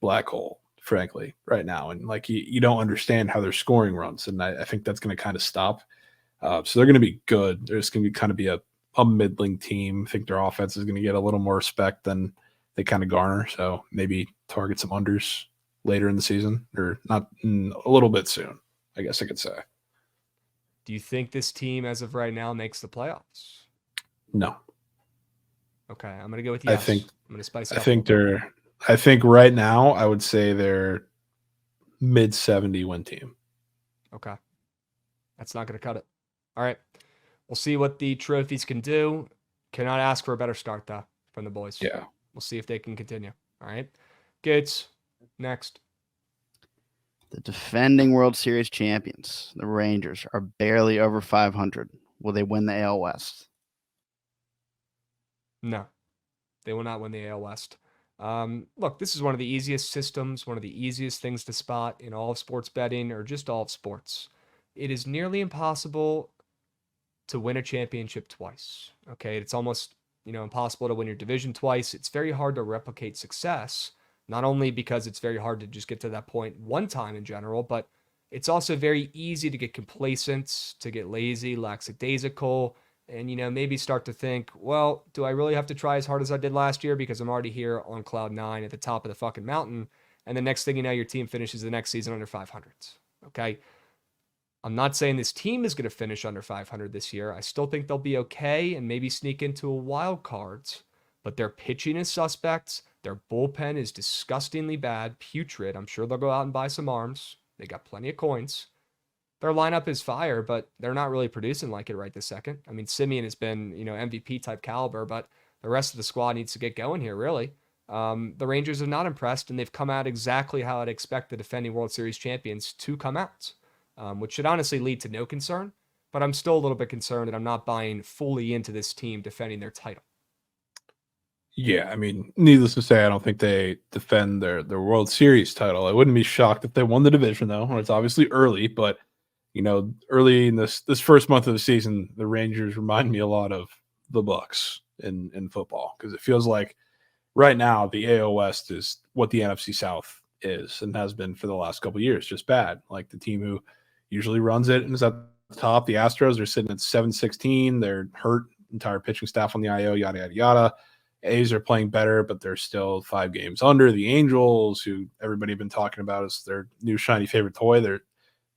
black hole, frankly, right now. And like you don't understand how they're scoring runs. And I think that's going to kind of stop. So they're going to be good. There's going to kind of be a middling team. I think their offense is going to get a little more respect than they kind of garner. So maybe target some unders later in the season, or not a little bit soon, I guess I could say. Do you think this team, as of right now, makes the playoffs? No. Okay, I'm gonna go with yes. I'm gonna spice it up. I think right now I would say they're mid-70 win team. Okay, that's not gonna cut it. All right, we'll see what the trophies can do. Cannot ask for a better start though from the boys. Yeah, we'll see if they can continue. All right, Gates, next. The defending World Series champions, the Rangers, are barely over 500. Will they win the AL West? No, they will not win the AL West. Look, this is one of the easiest systems, one of the easiest things to spot in all of sports betting, or just all of sports. It is nearly impossible to win a championship twice. Okay, it's almost impossible to win your division twice. It's very hard to replicate success. Not only because it's very hard to just get to that point one time in general, but it's also very easy to get complacent, to get lazy, lackadaisical, and maybe start to think, well, do I really have to try as hard as I did last year because I'm already here on cloud 9 at the top of the fucking mountain, and the next thing you know, your team finishes the next season under 500. Okay, I'm not saying this team is going to finish under 500 this year. I still think they'll be okay and maybe sneak into a wild cards, but their pitching is suspect. Their bullpen is disgustingly bad, putrid. I'm sure they'll go out and buy some arms. They got plenty of coins. Their lineup is fire, but they're not really producing like it right this second. I mean, Simeon has been, MVP type caliber, but the rest of the squad needs to get going here, really. The Rangers are not impressed, and they've come out exactly how I'd expect the defending World Series champions to come out, which should honestly lead to no concern. But I'm still a little bit concerned, and I'm not buying fully into this team defending their title. Yeah, I mean, needless to say, I don't think they defend their World Series title. I wouldn't be shocked if they won the division, though. It's obviously early, but early in this first month of the season, the Rangers remind me a lot of the Bucks in football, because it feels like right now the AL West is what the NFC South is and has been for the last couple of years, just bad. Like the team who usually runs it and is at the top, the Astros, are sitting at 7-16. They're hurt, entire pitching staff on the IO, yada yada yada. A's are playing better, but they're still 5 games under. The Angels, who everybody have been talking about as their new shiny favorite toy, they're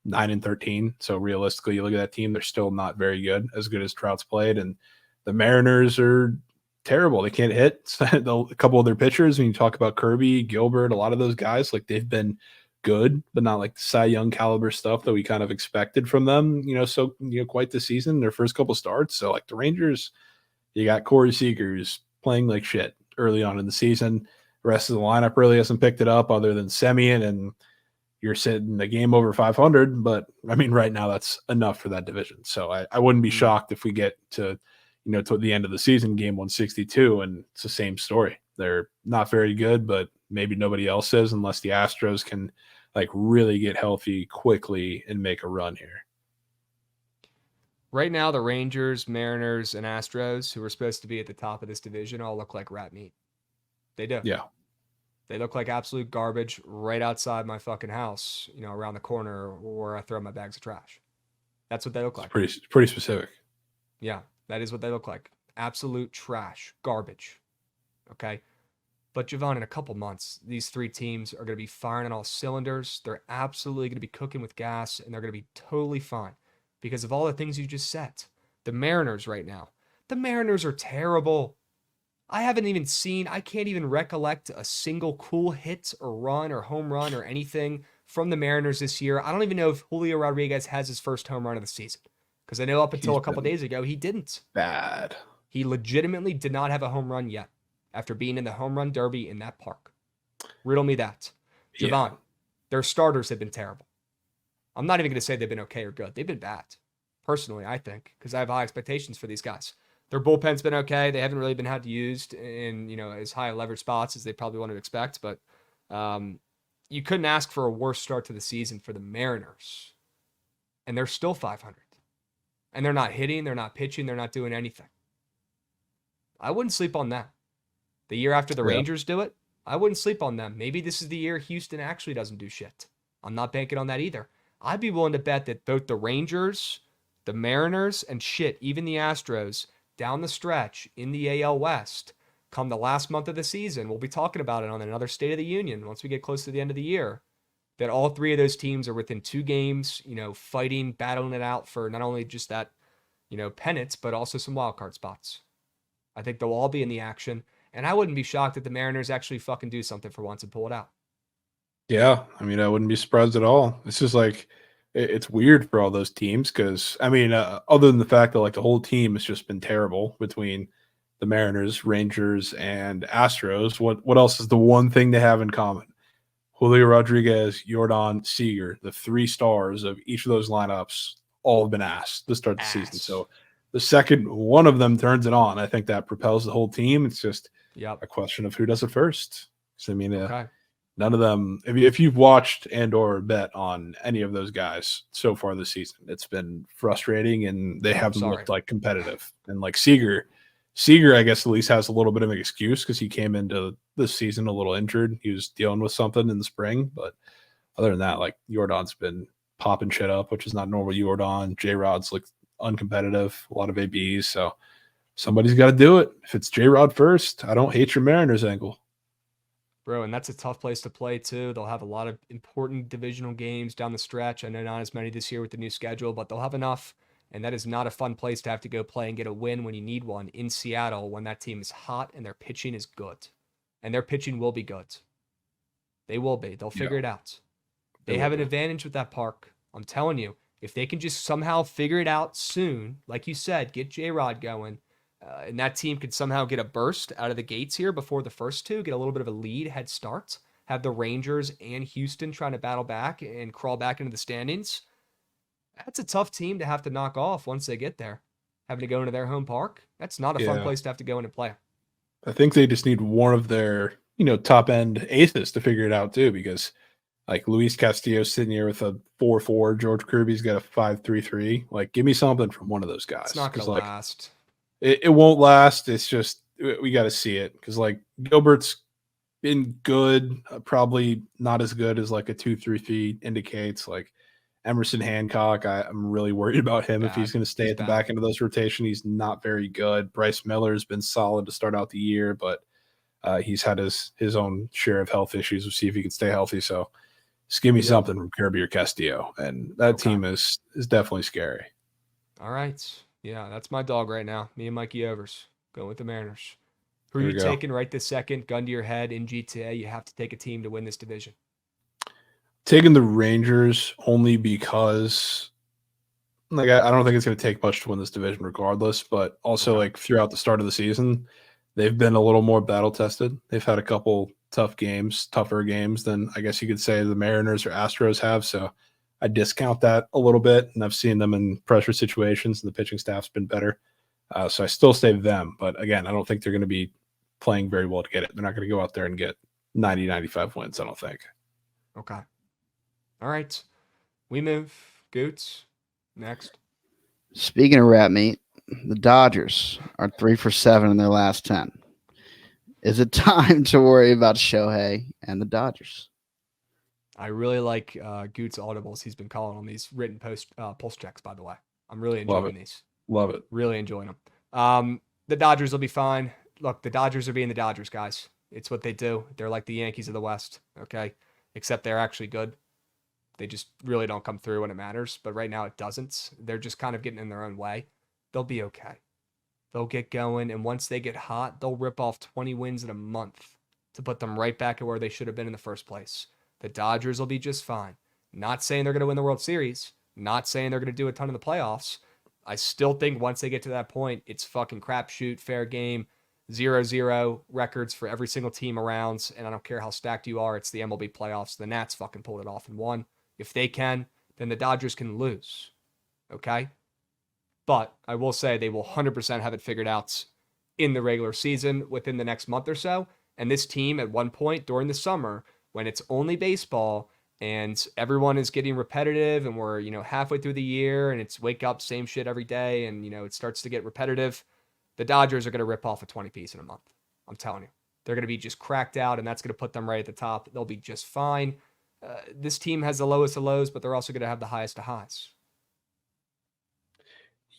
9-13. So realistically, you look at that team, they're still not very good as Trout's played. And the Mariners are terrible. They can't hit. A couple of their pitchers, when you talk about Kirby, Gilbert, a lot of those guys, like they've been good, but not like the Cy Young caliber stuff that we kind of expected from them, quite the season, their first couple starts. So like the Rangers, you got Corey Seager's playing like shit early on in the season. The rest of the lineup really hasn't picked it up other than Semien, and you're sitting a game over 500. But I mean, right now that's enough for that division. So I wouldn't be shocked if we get to, to the end of the season, game 162, and it's the same story. They're not very good, but maybe nobody else is, unless the Astros can like really get healthy quickly and make a run here. Right now, the Rangers, Mariners, and Astros, who are supposed to be at the top of this division, all look like rat meat. They do. Yeah. They look like absolute garbage right outside my fucking house, around the corner where I throw my bags of trash. That's what they look like. It's pretty specific. Yeah, that is what they look like. Absolute trash, garbage. Okay. But Jovan, in a couple months, these three teams are going to be firing on all cylinders. They're absolutely going to be cooking with gas, and they're going to be totally fine because of all the things you just said. The Mariners right now. The Mariners are terrible. I can't even recollect a single cool hit or run or home run or anything from the Mariners this year. I don't even know if Julio Rodriguez has his first home run of the season because I know up until He's a couple been days ago, he didn't. bad. He legitimately did not have a home run yet after being in the home run derby in that park. Riddle me that. Jovan, their starters have been terrible. I'm not even going to say they've been okay or good. They've been bad, personally, I think, because I have high expectations for these guys. Their bullpen's been okay. They haven't really been had used in, as high leverage spots as they probably want to expect, but you couldn't ask for a worse start to the season for the Mariners. And they're still 500. And they're not hitting, they're not pitching, they're not doing anything. I wouldn't sleep on that. The year after the Rangers do it, I wouldn't sleep on them. Maybe this is the year Houston actually doesn't do shit. I'm not banking on that either. I'd be willing to bet that both the Rangers, the Mariners, and even the Astros down the stretch in the AL West, come the last month of the season, we'll be talking about it on another State of the Union once we get close to the end of the year, that all three of those teams are within 2 games, fighting, battling it out for not only just that, pennants, but also some wild card spots. I think they'll all be in the action, and I wouldn't be shocked if the Mariners actually fucking do something for once and pull it out. Yeah, I mean, I wouldn't be surprised at all. It's just like it's weird for all those teams because I mean, other than the fact that like the whole team has just been terrible between the Mariners, Rangers, and Astros. What else is the one thing they have in common? Julio Rodriguez, Jordan, Seager, the 3 stars of each of those lineups, all have been asked to start the season. So the second one of them turns it on, I think that propels the whole team. It's just a question of who does it first. So I mean, none of them. If you've watched and or bet on any of those guys so far this season, it's been frustrating, and they haven't looked like competitive. And like Seager, I guess at least has a little bit of an excuse because he came into this season a little injured. He was dealing with something in the spring, but other than that, like Jordan's been popping shit up, which is not normal. Jordan, J-Rod's looked uncompetitive, a lot of ABs. So somebody's got to do it. If it's J-Rod first, I don't hate your Mariners angle. Bro, and that's a tough place to play, too. They'll have a lot of important divisional games down the stretch. I know not as many this year with the new schedule, but they'll have enough. And that is not a fun place to have to go play and get a win when you need one in Seattle when that team is hot and their pitching is good. And their pitching will be good. They will be. They'll figure it out. They have an advantage with that park. I'm telling you, if they can just somehow figure it out soon, like you said, get J-Rod going, and that team could somehow get a burst out of the gates here before the first 2, get a little bit of a lead, head start, have the Rangers and Houston trying to battle back and crawl back into the standings. That's a tough team to have to knock off once they get there. Having to go into their home park, that's not a fun place to have to go in and play. I think they just need one of their, top end aces to figure it out too, because like Luis Castillo's sitting here with a 4.4, George Kirby's got a 5.33. Like, give me something from one of those guys. It's not going to last. It won't last. It's just we got to see it because like Gilbert's been good, probably not as good as like a 2.33 indicates. Like Emerson Hancock, I'm really worried about him if he's going to stay at the back end of those rotation. He's not very good. Bryce Miller's been solid to start out the year, but he's had his own share of health issues. We'll see if he can stay healthy. So just give me something from Kirby or Castillo, and that team is definitely scary. All right. Yeah, that's my dog right now. Me and Mikey Overs going with the Mariners. Who are you taking right this second? Gun to your head in GTA. You have to take a team to win this division. Taking the Rangers only because like I don't think it's going to take much to win this division regardless, but also like throughout the start of the season, they've been a little more battle tested. They've had a couple tougher games than I guess you could say the Mariners or Astros have. So I discount that a little bit, and I've seen them in pressure situations, and the pitching staff's been better. So I still stay with them. But again, I don't think they're going to be playing very well to get it. They're not going to go out there and get 90, 95 wins, I don't think. Okay. All right. We move. Goots, next. Speaking of rat meat, the Dodgers are 3 for 7 in their last 10. Is it time to worry about Shohei and the Dodgers? I really like Goots audibles he's been calling on these written pulse checks, by the way. I'm really enjoying these. Love it. Really enjoying them. The Dodgers will be fine. look, the Dodgers are being the Dodgers, guys. It's what they do. They're like the Yankees of the West, okay? Except they're actually good. They just really don't come through when it matters. But right now it doesn't. They're just kind of getting in their own way. They'll be okay. They'll get going. And once they get hot, they'll rip off 20 wins in a month to put them right back at where they should have been in the first place. The Dodgers will be just fine. Not saying they're going to win the World Series. Not saying they're going to do a ton in the playoffs. I still think once they get to that point, it's fucking crapshoot, fair game, 0-0 records for every single team around. And I don't care how stacked you are. It's the MLB playoffs. The Nats fucking pulled it off and won. If they can, then the Dodgers can lose. Okay? But I will say they will 100% have it figured out in the regular season within the next month or so. And this team at one point during the summer, when it's only baseball and everyone is getting repetitive and we're, halfway through the year and it's wake up, same shit every day and, it starts to get repetitive, the Dodgers are going to rip off a 20-piece in a month. I'm telling you. They're going to be just cracked out, and that's going to put them right at the top. They'll be just fine. This team has the lowest of lows, but they're also going to have the highest of highs.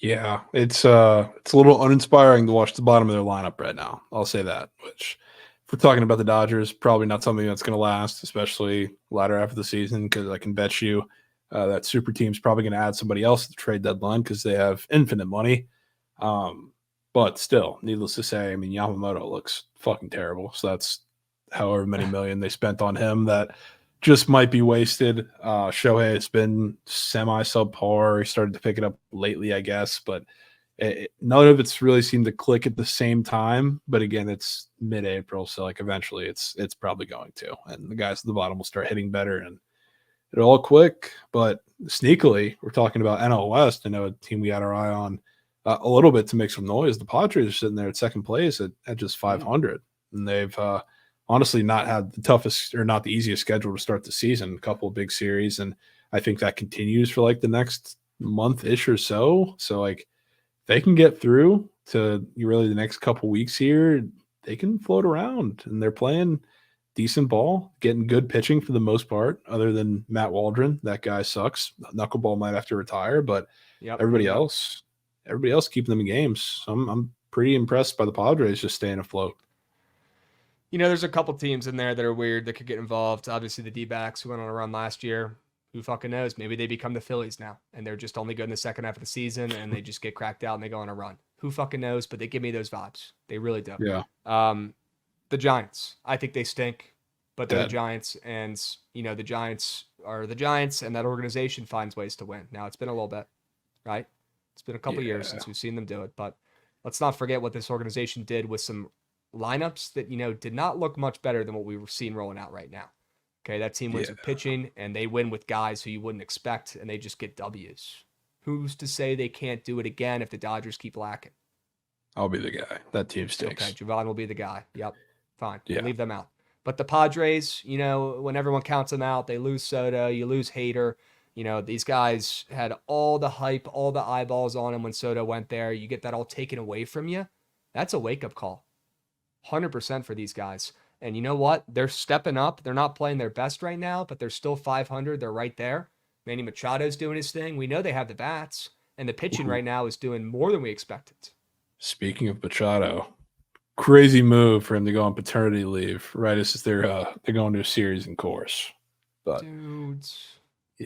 Yeah, it's a little uninspiring to watch the bottom of their lineup right now. I'll say that. Which, if we're talking about the Dodgers, probably not something that's going to last, especially latter half of the season, because I can bet you that super team's probably going to add somebody else at the trade deadline because they have infinite money. But still, needless to say, I mean, Yamamoto looks fucking terrible. So that's however many million they spent on him that just might be wasted. Shohei has been semi-subpar. He started to pick it up lately, I guess, but none of it's really seemed to click at the same time. But again, it's mid-April, so like eventually it's probably going to. And the guys at the bottom will start hitting better, and it'll all quick. But sneakily, we're talking about NL West. I know a team we had our eye on a little bit to make some noise. The Padres are sitting there at second place at just 500, and they've honestly not had the toughest or not the easiest schedule to start the season. A couple of big series, and I think that continues for like the next month-ish or so. So like they can get through to really the next couple weeks here. They can float around, and they're playing decent ball, getting good pitching for the most part, other than Matt Waldron. That guy sucks. Knuckleball might have to retire, but everybody else keeping them in games. So I'm pretty impressed by the Padres just staying afloat. There's a couple teams in there that are weird that could get involved. Obviously, the D-backs who went on a run last year. Who fucking knows? Maybe they become the Phillies now, and they're just only good in the second half of the season, and they just get cracked out and they go on a run. Who fucking knows? But they give me those vibes. They really do. Yeah. The Giants. I think they stink, but they're the Giants, and the Giants are the Giants, and that organization finds ways to win. Now it's been a little bit, right? It's been a couple years since we've seen them do it, but let's not forget what this organization did with some lineups that, did not look much better than what we were seeing rolling out right now. Okay, that team wins with pitching, and they win with guys who you wouldn't expect, and they just get W's. Who's to say they can't do it again if the Dodgers keep lacking? I'll be the guy. That team stinks. Okay, Jovan will be the guy. Yep, fine. Yeah. Leave them out. But the Padres, when everyone counts them out, they lose Soto, you lose Hader. These guys had all the hype, all the eyeballs on him when Soto went there. You get that all taken away from you. That's a wake-up call. 100% for these guys. And you know what? They're stepping up. They're not playing their best right now, but they're still 500. They're right there. Manny Machado's doing his thing. We know they have the bats. And the pitching right now is doing more than we expected. Speaking of Machado, crazy move for him to go on paternity leave right as they're going to a series in course. But dudes,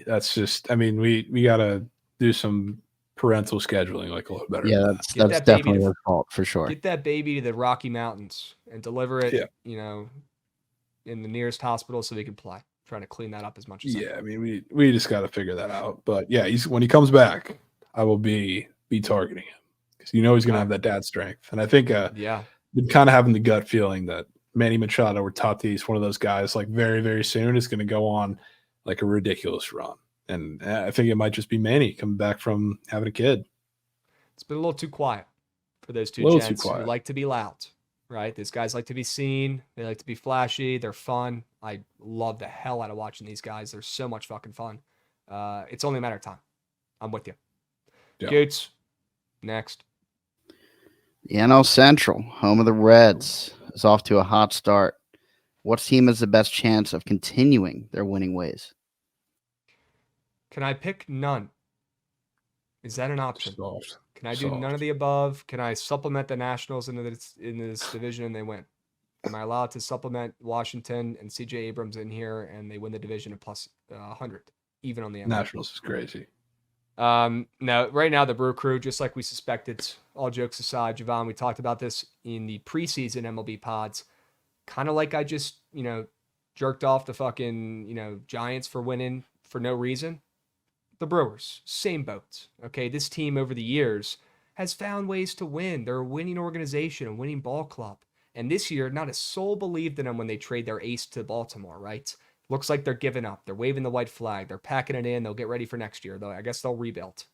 that's just, I mean, we got to do some parental scheduling like a little better. Yeah, that's definitely their fault for sure. Get that baby to the Rocky Mountains and deliver it, in the nearest hospital so he can play. Trying to clean that up as much as I mean, we just got to figure that out. But yeah, when he comes back, I will be targeting him because he's going to have that dad strength. And I think been kind of having the gut feeling that Manny Machado or Tatis, one of those guys, like very, very soon is going to go on like a ridiculous run. And I think it might just be Manny coming back from having a kid. It's been a little too quiet for those two gents who like to be loud, right? These guys like to be seen. They like to be flashy. They're fun. I love the hell out of watching these guys. They're so much fucking fun. It's only a matter of time. I'm with you. Yeah. Goots, next. The NL Central, home of the Reds, is off to a hot start. What team has the best chance of continuing their winning ways? Can I pick none? Is that an option? Soft. Can I do none of the above? Can I supplement the Nationals in this division and they win? Am I allowed to supplement Washington and CJ Abrams in here and they win the division at plus 100, even on the MLB? Nationals is crazy. No, right now the Brew Crew, just like we suspected, all jokes aside, Jovan, we talked about this in the preseason MLB pods. Kind of like I just, jerked off the fucking, Giants for winning for no reason. The Brewers, same boat. Okay, this team over the years has found ways to win. They're a winning organization, a winning ball club. And this year, not a soul believed in them when they trade their ace to Baltimore, right? Looks like they're giving up. They're waving the white flag. They're packing it in. They'll get ready for next year, though. I guess they'll rebuild.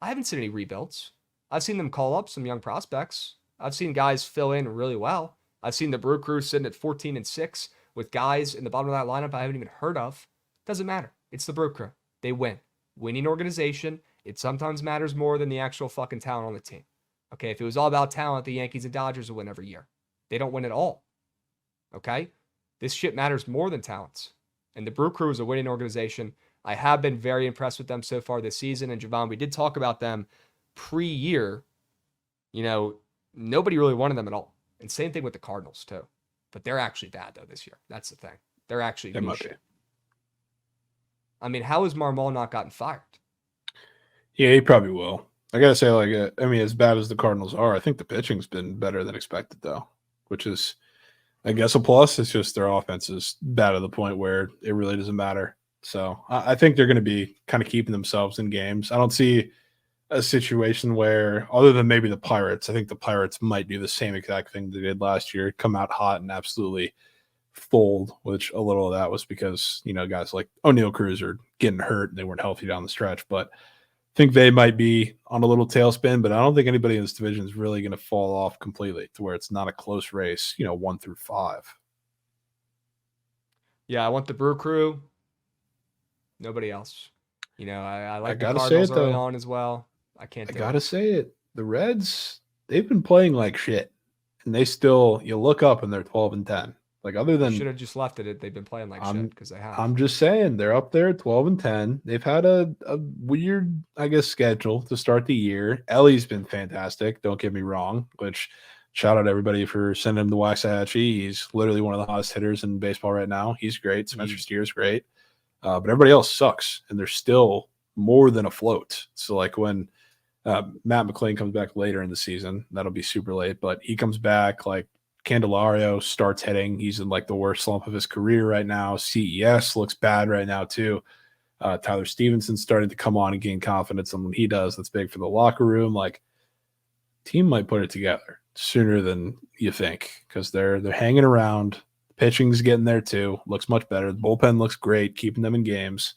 I haven't seen any rebuilds. I've seen them call up some young prospects. I've seen guys fill in really well. I've seen the Brew Crew sitting at 14-6 with guys in the bottom of that lineup I haven't even heard of. Doesn't matter. It's the Brew Crew. They win. Winning organization. It sometimes matters more than the actual fucking talent on the team. Okay, if it was all about talent, the Yankees and Dodgers would win every year. They don't win at all. Okay? This shit matters more than talents. And the Brew Crew is a winning organization. I have been very impressed with them so far this season. And Jovan, we did talk about them pre-year. Nobody really wanted them at all. And same thing with the Cardinals, too. But they're actually bad, though, this year. That's the thing. They're actually shit. I mean, how has Marmol not gotten fired? Yeah, he probably will. I got to say, as bad as the Cardinals are, I think the pitching's been better than expected, though, which is, I guess, a plus. It's just their offense is bad to the point where it really doesn't matter. So I think they're going to be kind of keeping themselves in games. I don't see a situation where, other than maybe the Pirates, I think the Pirates might do the same exact thing they did last year, come out hot and absolutely fold, which a little of that was because, guys like O'Neal Cruz are getting hurt and they weren't healthy down the stretch. But I think they might be on a little tailspin, but I don't think anybody in this division is really going to fall off completely to where it's not a close race, 1 through 5. Yeah, I want the Brew Crew. Nobody else. I like the gotta Cardinals say it, early though. on as well. I gotta say it. The Reds, they've been playing like shit, and they still, you look up and they're 12-10. Like, other than, should have just left it. They've been playing like shit because they have. I'm just saying they're up there at 12-10. They've had a weird, I guess, schedule to start the year. Ellie's been fantastic. Don't get me wrong. Which, shout out to everybody for sending him the Waxahachie. He's literally one of the hottest hitters in baseball right now. He's great. Spencer Steer's great. But everybody else sucks, and they're still more than afloat. So, like, when Matt McClain comes back later in the season, that'll be super late. But he comes back, like, Candelario starts hitting. He's in like the worst slump of his career right now. CES looks bad right now too. Tyler Stevenson's starting to come on and gain confidence. And when he does, that's big for the locker room. Like, team might put it together sooner than you think because they're hanging around. The pitching's getting there too. Looks much better. The bullpen looks great, keeping them in games.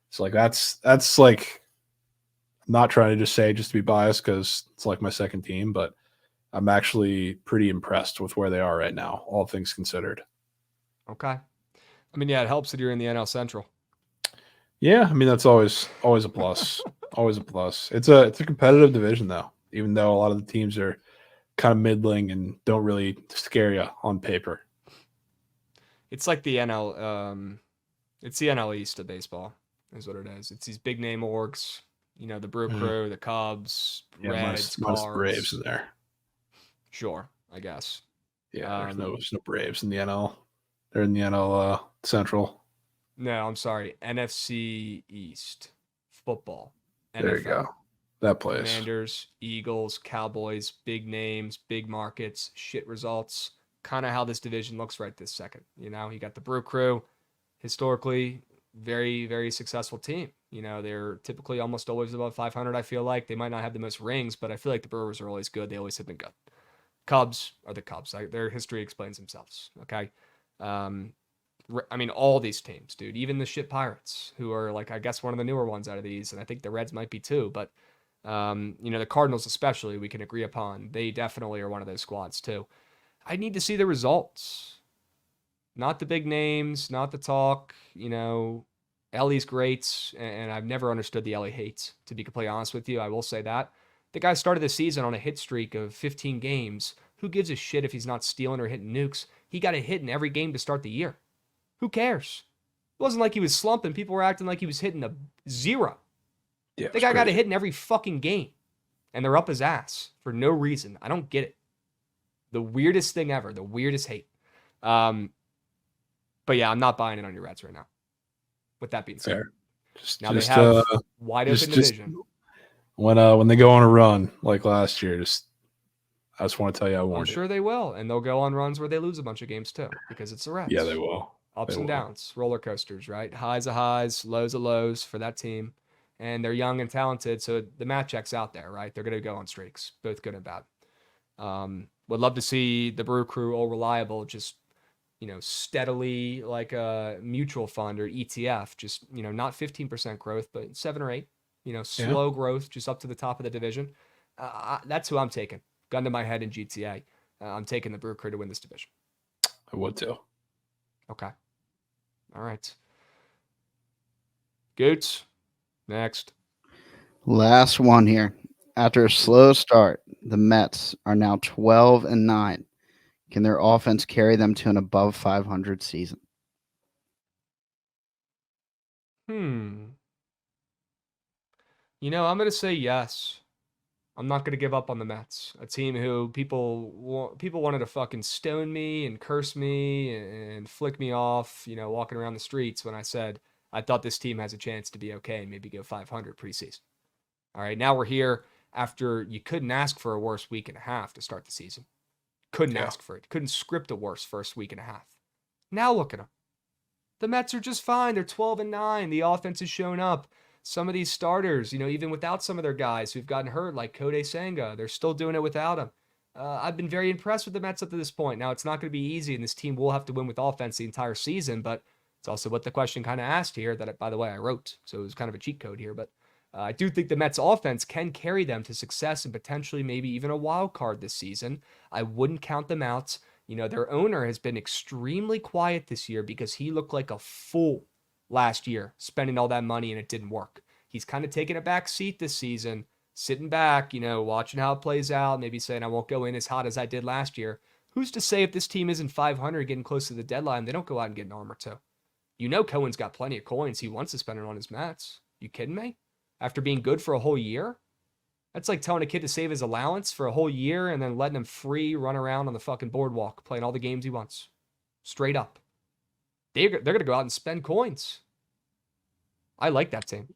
So like that's like, I'm not trying to just say just to be biased because it's like my second team, but I'm actually pretty impressed with where they are right now, all things considered. Okay. I mean, yeah, it helps that you're in the NL Central. Yeah, I mean, that's always a plus. Always a plus. It's a competitive division, though, even though a lot of the teams are kind of middling and don't really scare you on paper. It's like the NL it's the NL East of baseball is what it is. It's these big name orgs, the Brew Crew, the Cubs, Reds, minus Cards. Braves in there. Sure, I guess. Yeah, there's no Braves in the NL. They're in the NL Central. No, I'm sorry. NFC East football. There NFL. you go. That place. Commanders, Eagles, Cowboys, big names, big markets, shit results. Kind of how this division looks right this second. You got the Brew Crew, historically very, very successful team. They're typically almost always above 500, I feel like. They might not have the most rings, but I feel like the Brewers are always good. They always have been good. Cubs are the Cubs. Their history explains themselves, okay? I mean, all these teams, dude, even the shit Pirates, who are, like, I guess one of the newer ones out of these, and I think the Reds might be too, but, the Cardinals especially, we can agree upon. They definitely are one of those squads too. I need to see the results. Not the big names, not the talk, Ellie's great, and I've never understood the Ellie hate, to be completely honest with you. I will say that. The guy started the season on a hit streak of 15 games. Who gives a shit if he's not stealing or hitting nukes? He got a hit in every game to start the year. Who cares? It wasn't like he was slumping. People were acting like he was hitting a 0. Yeah, The guy got a hit in every fucking game, and they're up his ass for no reason. I don't get it. The weirdest thing ever. The weirdest hate. But yeah, I'm not buying it on your Reds right now. With that being said, fair. they have wide open division. When they go on a run like last year, I just want to tell you I I'm warned sure they will, and they'll go on runs where they lose a bunch of games too, because it's the Reds. Yeah, they will. Ups They and will. downs, roller coasters, right? Highs of highs, lows of lows for that team. And they're young and talented, so the math checks out there, right? They're going to go on streaks, both good and bad. Would love to see the Brew Crew all reliable, just, steadily like a mutual fund or ETF, just, not 15% growth, but 7 or 8, slow growth, just up to the top of the division. That's who I'm taking. Gun to my head in GTA. I'm taking the Brew Crew to win this division. I would too. Okay. All right. Goots, next. Last one here. After a slow start, the Mets are now 12-9. Can their offense carry them to an above 500 season? I'm going to say yes. I'm not going to give up on the Mets, a team who people wanted to fucking stone me and curse me and flick me off, walking around the streets when I said I thought this team has a chance to be okay and maybe go 500 preseason. All right, now we're here after you couldn't ask for a worse week and a half to start the season. Couldn't ask for it. Couldn't script a worse first week and a half. Now look at them. The Mets are just fine. They're 12-9. The offense has shown up. Some of these starters, even without some of their guys who've gotten hurt, like Kodai Senga, they're still doing it without him. I've been very impressed with the Mets up to this point. Now, it's not going to be easy, and this team will have to win with offense the entire season, but it's also what the question kind of asked here that, by the way, I wrote. So it was kind of a cheat code here, but I do think the Mets offense can carry them to success and potentially maybe even a wild card this season. I wouldn't count them out. Their owner has been extremely quiet this year because he looked like a fool last year, spending all that money and it didn't work. He's kind of taking a back seat this season, sitting back, watching how it plays out, maybe saying I won't go in as hot as I did last year. Who's to say if this team isn't 500 getting close to the deadline, they don't go out and get an arm or two? Cohen's got plenty of coins. He wants to spend it on his Mets. You kidding me? After being good for a whole year? That's like telling a kid to save his allowance for a whole year and then letting him free run around on the fucking boardwalk, playing all the games he wants. Straight up. They're going to go out and spend coins. I like that team.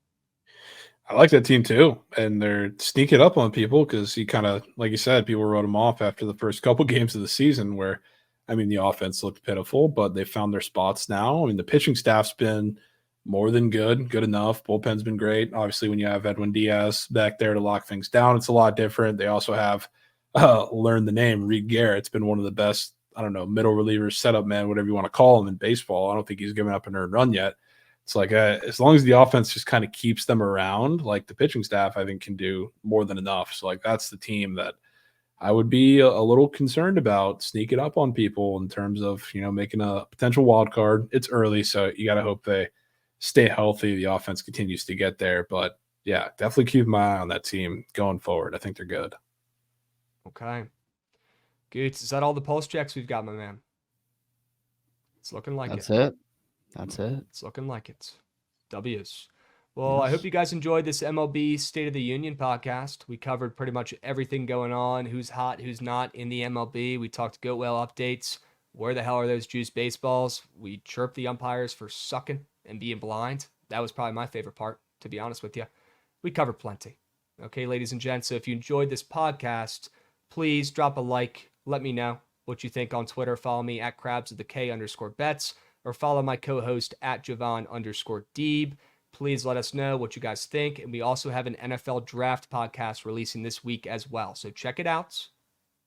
I like that team too. And they're sneaking up on people because he kind of, like you said, people wrote him off after the first couple games of the season where, the offense looked pitiful, but they found their spots now. The pitching staff's been more than good enough. Bullpen's been great. Obviously, when you have Edwin Diaz back there to lock things down, it's a lot different. They also have learned the name Reed Garrett's been one of the best, middle relievers, setup man, whatever you want to call him in baseball. I don't think he's given up an earned run yet. It's like as long as the offense just kind of keeps them around, like the pitching staff, I think can do more than enough. So that's the team that I would be a little concerned about sneaking up on people in terms of, making a potential wild card. It's early, so you got to hope they stay healthy. The offense continues to get there, but yeah, definitely keep my eye on that team going forward. I think they're good. Okay. Good. Is that all the pulse checks we've got, my man? It's looking like That's it. It's looking like it. W's. Well, I hope you guys enjoyed this MLB State of the Union podcast. We covered pretty much everything going on, who's hot, who's not in the MLB. We talked Goatwell updates. Where the hell are those juice baseballs? We chirped the umpires for sucking and being blind. That was probably my favorite part, to be honest with you. We covered plenty. Okay, ladies and gents, so if you enjoyed this podcast, please drop a like. Let me know what you think on Twitter. Follow me at crabs_bets or follow my co-host at Jovan_Deeb. Please let us know what you guys think. And we also have an NFL draft podcast releasing this week as well. So check it out.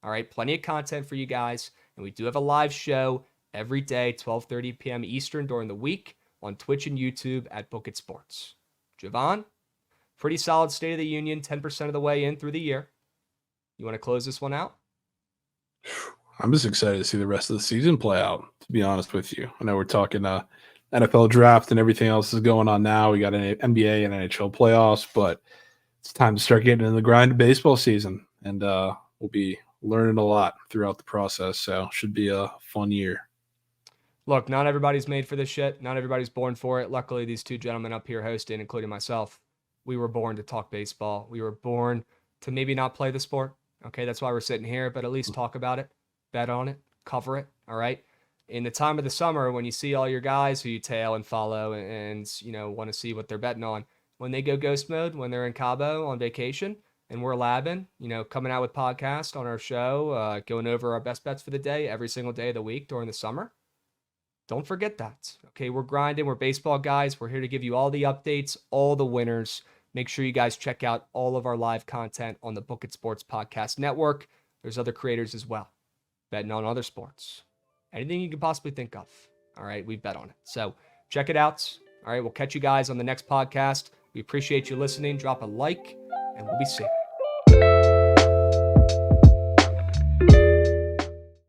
All right, plenty of content for you guys. And we do have a live show every day, 12:30 p.m. Eastern during the week on Twitch and YouTube at Bookit Sports. Jovan, pretty solid State of the Union, 10% of the way in through the year. You want to close this one out? I'm just excited to see the rest of the season play out, to be honest with you. I know we're talking NFL draft and everything else is going on now. We got an NBA and NHL playoffs, but it's time to start getting in the grind of baseball season. And we'll be learning a lot throughout the process. So should be a fun year. Look, not everybody's made for this shit. Not everybody's born for it. Luckily, these two gentlemen up here hosting, including myself, we were born to talk baseball. We were born to maybe not play the sport. Okay, that's why we're sitting here, but at least talk about it, bet on it, cover it. All right. In the time of the summer, when you see all your guys who you tail and follow and want to see what they're betting on, when they go ghost mode, when they're in Cabo on vacation, and we're labbing, coming out with podcasts on our show, going over our best bets for the day every single day of the week during the summer. Don't forget that. Okay, we're grinding. We're baseball guys. We're here to give you all the updates, all the winners. Make sure you guys check out all of our live content on the Bookit Sports Podcast Network. There's other creators as well, betting on other sports. Anything you can possibly think of. All right, we bet on it. So check it out. All right, we'll catch you guys on the next podcast. We appreciate you listening. Drop a like, and we'll be seeing you.